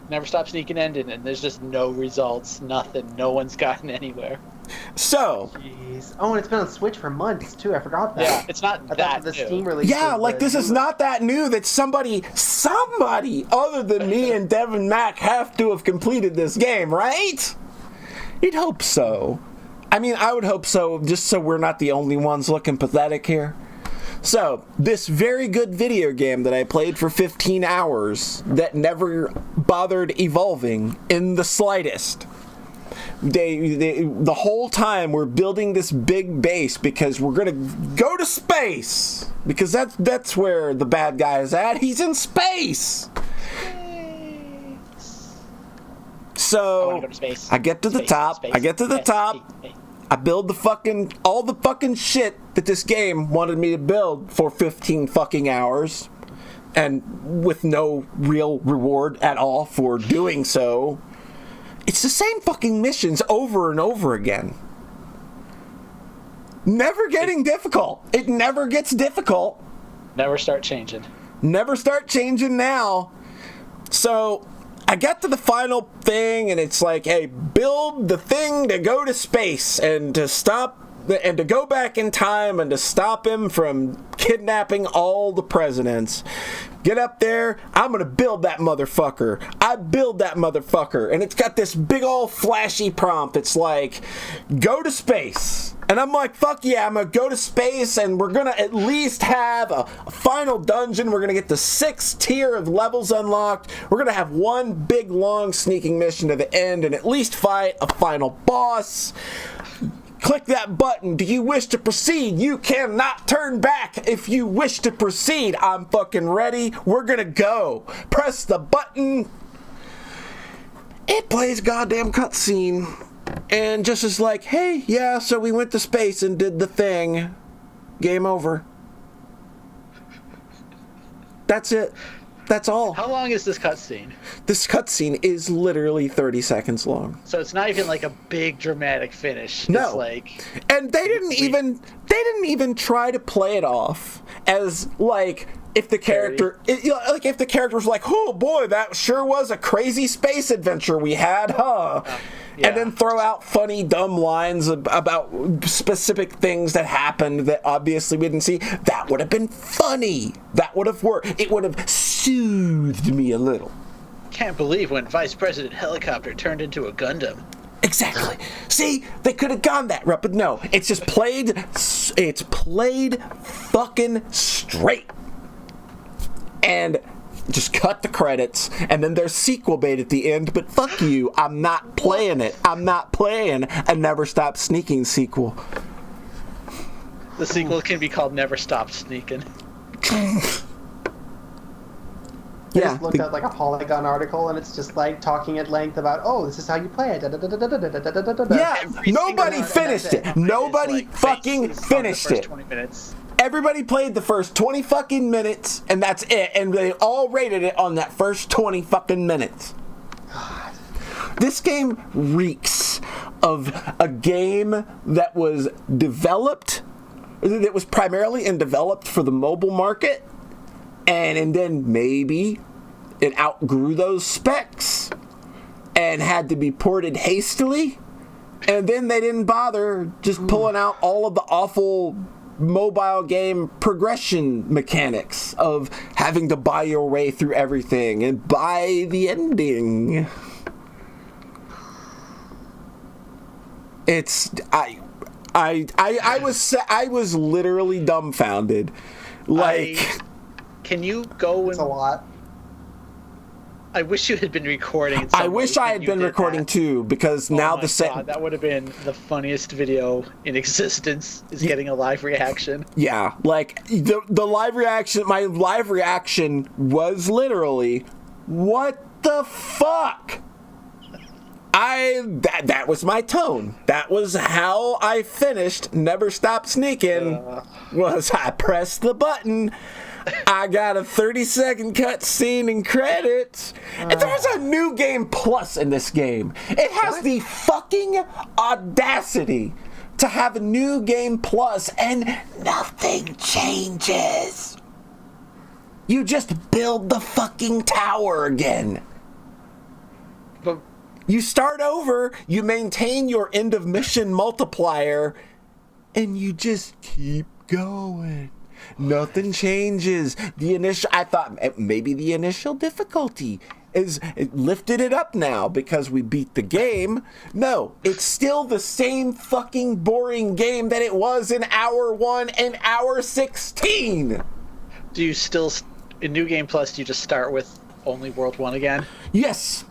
Never Stop Sneaking ended, and there's just no results, nothing. No one's gotten anywhere. So. Jeez. Oh, and it's been on Switch for months too. I forgot that. Yeah, it's not that the new. Steam release. Yeah, like this is not that new that somebody other than me and Devin Mack have to have completed this game, right? You'd hope so. I mean, I would hope so, just so we're not the only ones looking pathetic here. So, this very good video game that I played for 15 hours that never bothered evolving in the slightest. The whole time we're building this big base because we're going to go to space. Because that's where the bad guy is at. He's in space. So, I get to the top. I build all the fucking shit that this game wanted me to build for 15 fucking hours, and with no real reward at all for doing so. It's the same fucking missions over and over again. Never getting difficult. It never gets difficult. Never start changing. Never start changing now. So I get to the final thing, and it's like, hey, build the thing to go to space and to go back in time and to stop him from kidnapping all the presidents. Get up there, I'm gonna build that motherfucker. I build that motherfucker. And it's got this big old flashy prompt. It's like, go to space. And I'm like, fuck yeah, I'm gonna go to space, and we're gonna at least have a final dungeon. We're gonna get the 6th tier of levels unlocked. We're gonna have one big long sneaking mission to the end and at least fight a final boss. Click that button. Do you wish to proceed? You cannot turn back if you wish to proceed. I'm fucking ready. We're gonna go. Press the button. It plays goddamn cutscene. And just is like, hey, yeah, so we went to space and did the thing. Game over. That's it. That's all. How long is this cutscene? This cutscene is literally 30 seconds long. So it's not even like a big dramatic finish. No. It's like, and they didn't even try to play it off as like if the character if the character was like, oh boy, that sure was a crazy space adventure we had, huh? Yeah. And then throw out funny, dumb lines about specific things that happened that obviously we didn't see. That would have been funny. That would have worked. It would have soothed me a little. Can't believe when Vice President Helicopter turned into a Gundam. Exactly. See, they could have gone that route, but no. It's just played. It's played fucking straight. And just cut the credits, and then there's sequel bait at the end, but fuck you, I'm not playing it. I'm not playing a Never Stop Sneaking sequel. The sequel can be called Never Stop Sneaking. I just looked at like a Polygon article, and it's just like talking at length about, oh, this is how you play it. Yeah, nobody finished it. Nobody fucking finished it. 20 minutes. Everybody played the first 20 fucking minutes, and that's it. And they all rated it on that first 20 fucking minutes. God. This game reeks of a game that was developed, that was primarily developed for the mobile market, and then maybe it outgrew those specs and had to be ported hastily, and then they didn't bother just pulling out all of the awful mobile game progression mechanics of having to buy your way through everything and buy the ending. It's I was literally dumbfounded. Like, can you go It's a lot. I wish you had been recording. I wish I had been recording too, because now the God, that would have been the funniest video in existence. Is getting a live reaction. Yeah, like the live reaction. My live reaction was literally, "What the fuck?" That was my tone. That was how I finished Never Stop Sneaking. Was I pressed the button. I got a 30-second cutscene and credits. And there's a new game plus in this game. It has the fucking audacity to have a new game plus and nothing changes. You just build the fucking tower again. But you start over, you maintain your end of mission multiplier, and you just keep going. Nothing changes. I thought maybe the initial difficulty it lifted it up now because we beat the game. No, it's still the same fucking boring game that it was in hour 1 and hour 16. Do you still, in New Game Plus, do you just start with only World 1 again? Yes.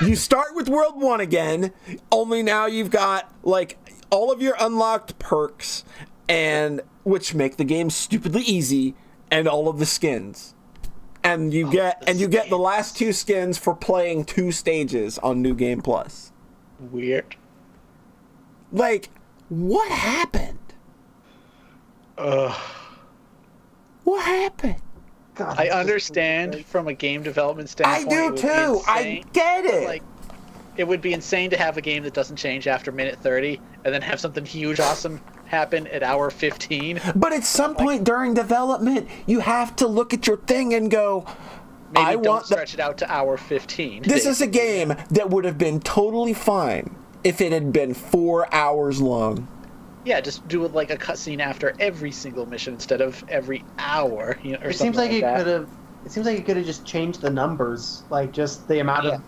You start with World 1 again, only now you've got like all of your unlocked perks, and which make the game stupidly easy, and all of the skins. And you get the last 2 skins for playing 2 stages on New Game Plus. Weird. Like, what happened? What happened? God, I understand from a game development standpoint. I do too. I get it. Like, it would be insane to have a game that doesn't change after minute 30 and then have something huge, awesome happen at hour 15. But at some point during development, you have to look at your thing and go, Maybe don't stretch it out to hour 15. This is a game that would have been totally fine if it had been 4 hours long. Yeah, just do it like a cutscene after every single mission instead of every hour. You know, or It seems like it could have. It seems like it could have just changed the numbers, like just the amount of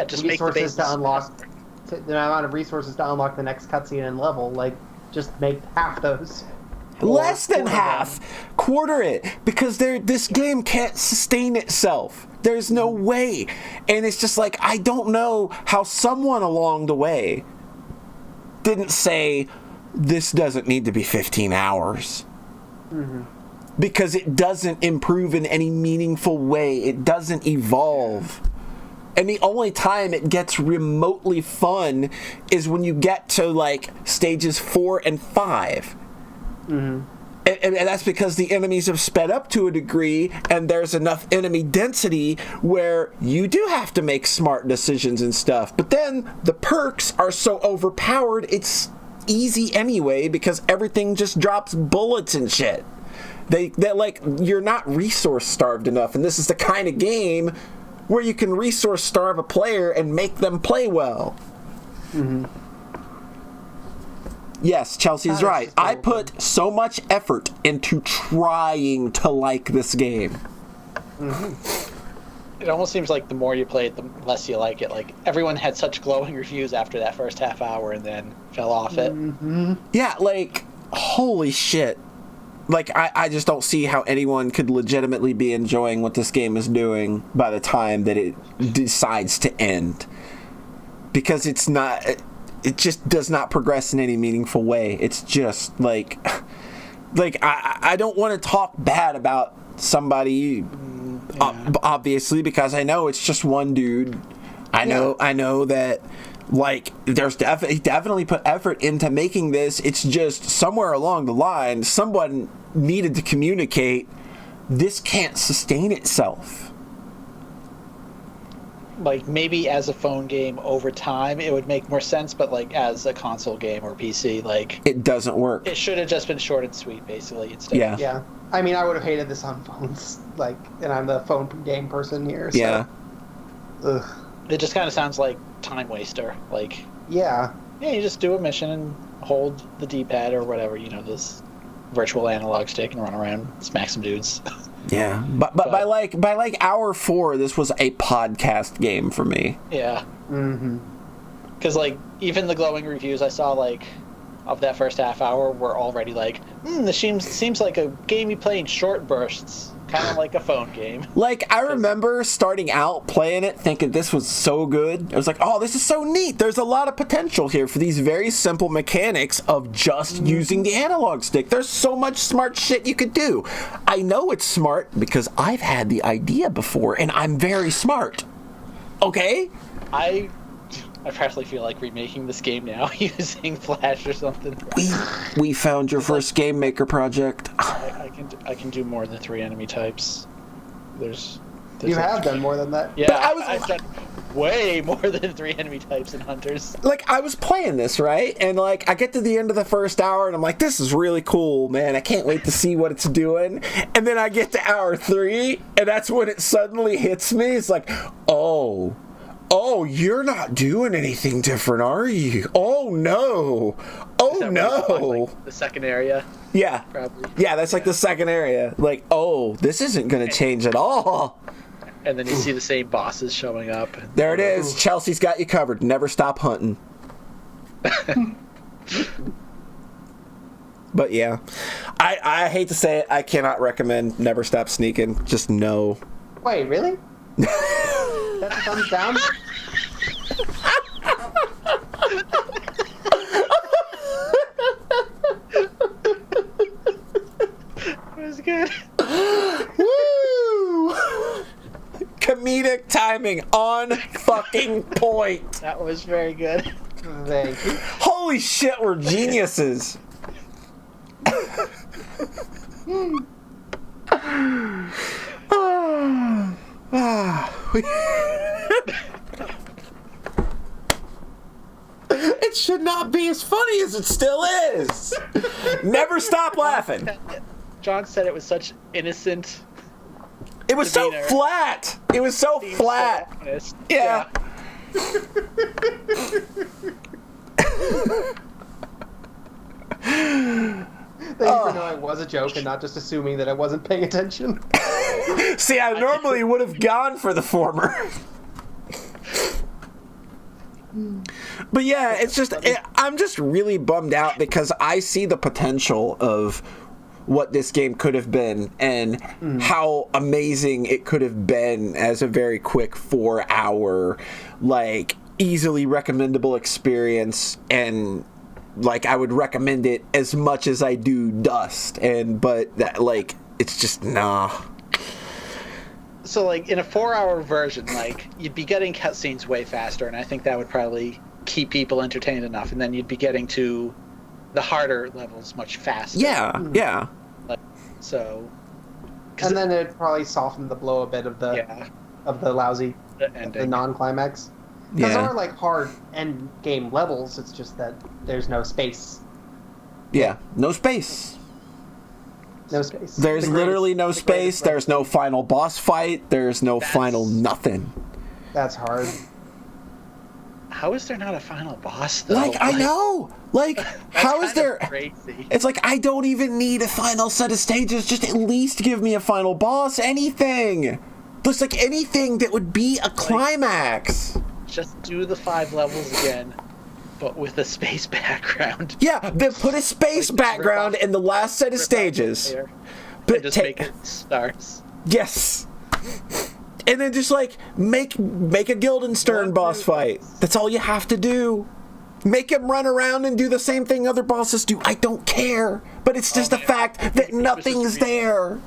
just make the resources base to unlock. The amount of resources to unlock the next cutscene and level, like just make half those. Less than half. Quarter it. Because this game can't sustain itself. There's no way. And it's just like, I don't know how someone along the way didn't say, this doesn't need to be 15 hours. Mm-hmm. Because it doesn't improve in any meaningful way. It doesn't evolve. And the only time it gets remotely fun is when you get to, like, stages 4 and 5. Mm-hmm. And that's because the enemies have sped up to a degree, and there's enough enemy density where you do have to make smart decisions and stuff. But then the perks are so overpowered, it's easy anyway, because everything just drops bullets and shit. That like, you're not resource starved enough, and this is the kind of game where you can resource starve a player and make them play well. Mm-hmm. Yes, Chelsea's right. I put so much effort into trying to like this game. Mm-hmm. It almost seems like the more you play it, the less you like it. Like, everyone had such glowing reviews after that first half hour and then fell off it. Mm-hmm. Yeah, like, holy shit. like, I just don't see how anyone could legitimately be enjoying what this game is doing by the time that it decides to end. Because it's not... It just does not progress in any meaningful way. It's just, like... Like, I don't want to talk bad about somebody, obviously, because I know it's just one dude. I know that... Like, there's definitely put effort into making this. It's just somewhere along the line, someone needed to communicate, this can't sustain itself. Like, maybe as a phone game over time, it would make more sense, but, like, as a console game or PC, like... It doesn't work. It should have just been short and sweet, basically, instead. Yeah. Yeah. I mean, I would have hated this on phones, like, and I'm the phone game person here, so... Yeah. Ugh. It just kind of sounds like time waster. Like, Yeah. you just do a mission and hold the D-pad or whatever, this virtual analog stick and run around, smack some dudes. Yeah. But by like hour 4, this was a podcast game for me. Yeah. Mm-hmm. Because, like, even the glowing reviews I saw, like, of that first half hour were already like, this seems like a game you play in short bursts. Kind of like a phone game. Like, I remember starting out playing it thinking this was so good. I was like, oh, this is so neat. There's a lot of potential here for these very simple mechanics of just using the analog stick. There's so much smart shit you could do. I know it's smart because I've had the idea before, and I'm very smart. Okay? I personally feel like remaking this game now using Flash or something. We found your first game maker project. I can do more than 3 enemy types. There's You have done more than that. Yeah, But I've done way more than 3 enemy types in Hunters. Like, I was playing this, right? And, like, I get to the end of the first hour, and I'm like, this is really cool, man. I can't wait to see what it's doing. And then I get to hour 3, and that's when it suddenly hits me. It's like, oh, you're not doing anything different, are you? Oh, no. Oh, no. Like the second area? Yeah. Probably. Yeah, that's like the second area. Like, oh, this isn't going to change at all. And then you see the same bosses showing up. There it is. Chelsea's got you covered. Never stop hunting. But yeah, I hate to say it, I cannot recommend Never Stop Sneaking. Just no. Wait, really? That's a thumbs down? It was good. Woo! Comedic timing on fucking point. That was very good. Thank you. Holy shit, we're geniuses. It should not be as funny as it still is. Never stop laughing. John said it was such innocent. It was so demeanor. flat. It was so Seems flat. so honest. Yeah. Thank you for knowing it was a joke and not just assuming that I wasn't paying attention. See, I normally would have gone for the former. But yeah, it's just, I'm just really bummed out because I see the potential of what this game could have been and how amazing it could have been as a very quick 4-hour, like, easily recommendable experience. And like, I would recommend it as much as I do Dust, but that, like, it's just nah. So, like, in a 4-hour version, like, you'd be getting cutscenes way faster, and I think that would probably keep people entertained enough, and then you'd be getting to the harder levels much faster. Yeah. Like, so... And then it'd probably soften the blow a bit of the lousy, the non-climax. Because there are, like, hard end game levels, it's just that there's no space. Yeah, no space. No space. There's literally no space. There's no final boss fight. There's no final nothing. That's hard. How is there not a final boss, though? Like, I know. Like, how is there... Crazy. It's like, I don't even need a final set of stages. Just at least give me a final boss. Anything. Just, like, anything that would be a climax. Just do the 5 levels again, but with a space background. Yeah, they put a space background in the last set of stages. But just make it stars. Yes. And then just like make a Guildenstern boss fight. That's all you have to do. Make him run around and do the same thing other bosses do. I don't care. But it's just the fact that nothing's there.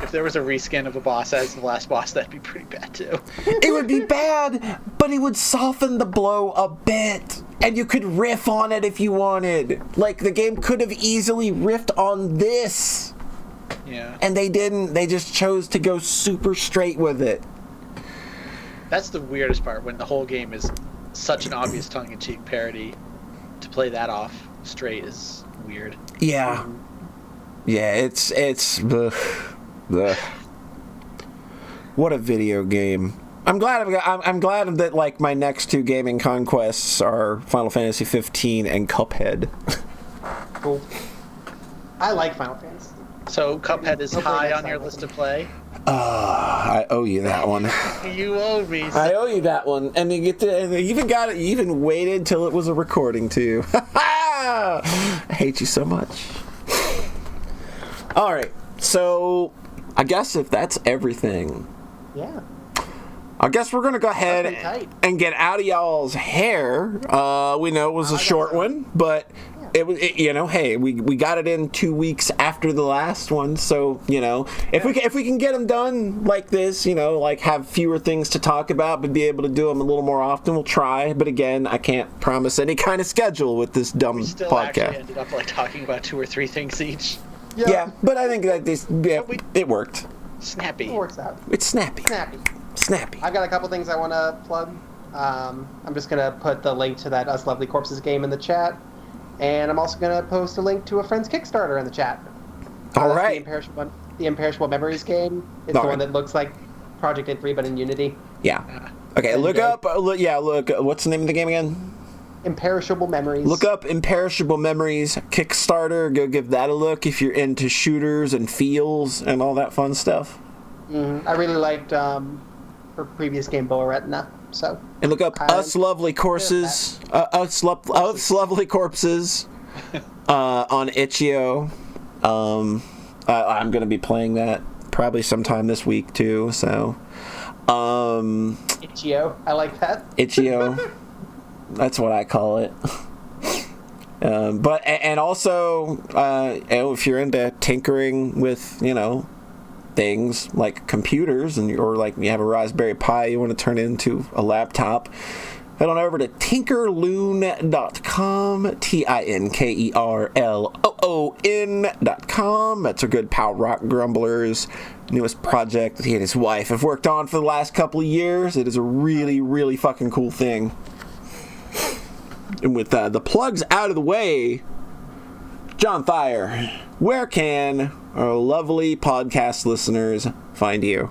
If there was a reskin of a boss as the last boss, that'd be pretty bad too. It would be bad, but it would soften the blow a bit. And you could riff on it if you wanted. Like, the game could have easily riffed on this. Yeah. And they didn't. They just chose to go super straight with it. That's the weirdest part, when the whole game is such an obvious tongue-in-cheek parody. To play that off straight is weird. Yeah. Yeah, it's ugh. What a video game. I'm glad that like my next two gaming conquests are Final Fantasy 15 and Cuphead. Cool. I like Final Fantasy. So Cuphead is high on your list to play? I owe you that one. You owe me. I owe you that one, and you even waited till it was a recording too. I hate you so much. All right, so I guess if that's everything, Yeah. I guess we're gonna go ahead That's been tight. and get out of y'all's hair. We know it was a short one, but it was, hey, we got it in 2 weeks after the last one, so if we can get them done like this, like have fewer things to talk about, but be able to do them a little more often, we'll try. But again, I can't promise any kind of schedule with this dumb We still podcast. actually ended up like talking about 2 or 3 things each. Yeah, but I think that it worked. Snappy. It works out. It's snappy. Snappy. I've got a couple things I want to plug. I'm just going to put the link to that Us Lovely Corpses game in the chat. And I'm also going to post a link to a friend's Kickstarter in the chat. All right. The Imperishable Memories game. It's the one that looks like Project A3 but in Unity. Yeah. Okay, look up. Look. What's the name of the game again? Imperishable Memories. Look up Imperishable Memories Kickstarter. Go give that a look if you're into shooters and feels and all that fun stuff. Mm-hmm. I really liked her previous game, Boa Retina. So. And look up Us Lovely Corpses. Us Lovely Corpses on Itch.io. I'm going to be playing that probably sometime this week too. So. Itch.io. I like that. Itch.io. That's what I call it. But also, if you're into tinkering with, things like computers, or like you have a Raspberry Pi you want to turn into a laptop, head on over to tinkerloon.com, tinkerloon.com. That's our good pal Rock Grumbler's newest project that he and his wife have worked on for the last couple of years. It is a really, really fucking cool thing. And with the plugs out of the way, John Thayer, where can our lovely podcast listeners find you?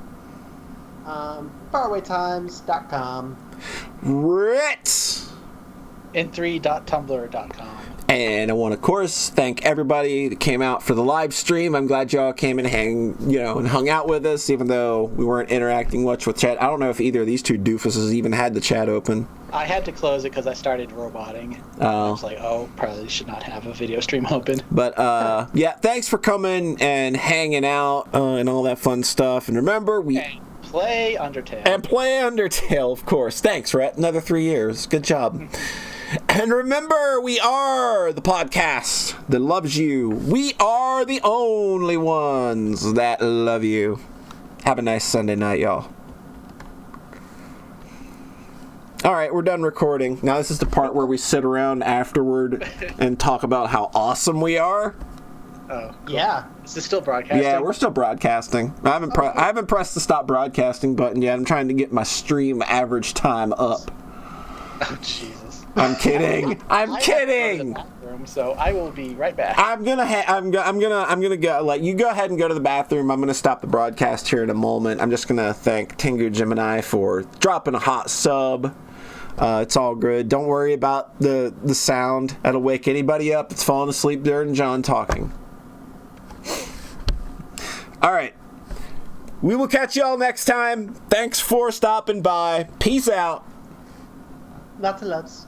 Farawaytimes.com. Right. n3.tumblr.com. And I want to, of course, thank everybody that came out for the live stream. I'm glad y'all came and hung out with us, even though we weren't interacting much with chat. I don't know if either of these two doofuses even had the chat open. I had to close it because I started roboting. I was like, probably should not have a video stream open. But, yeah, thanks for coming and hanging out and all that fun stuff. And remember, Play Undertale. And play Undertale, of course. Thanks, Rhett. Another 3 years. Good job. And remember, we are the podcast that loves you. We are the only ones that love you. Have a nice Sunday night, y'all. All right, we're done recording. Now this is the part where we sit around afterward and talk about how awesome we are. Oh, cool. Yeah. Is this still broadcasting? Yeah, we're still broadcasting. I haven't pressed the stop broadcasting button yet. I'm trying to get my stream average time up. Oh, Jesus. I'm kidding. I'm kidding. Bathroom, so I will be right back. I'm gonna go. Let you go ahead and go to the bathroom. I'm gonna stop the broadcast here in a moment. I'm just gonna thank Tengu Gemini for dropping a hot sub. It's all good. Don't worry about the sound. That'll wake anybody up that's falling asleep during John talking. All right. We will catch y'all next time. Thanks for stopping by. Peace out. Lots of loves.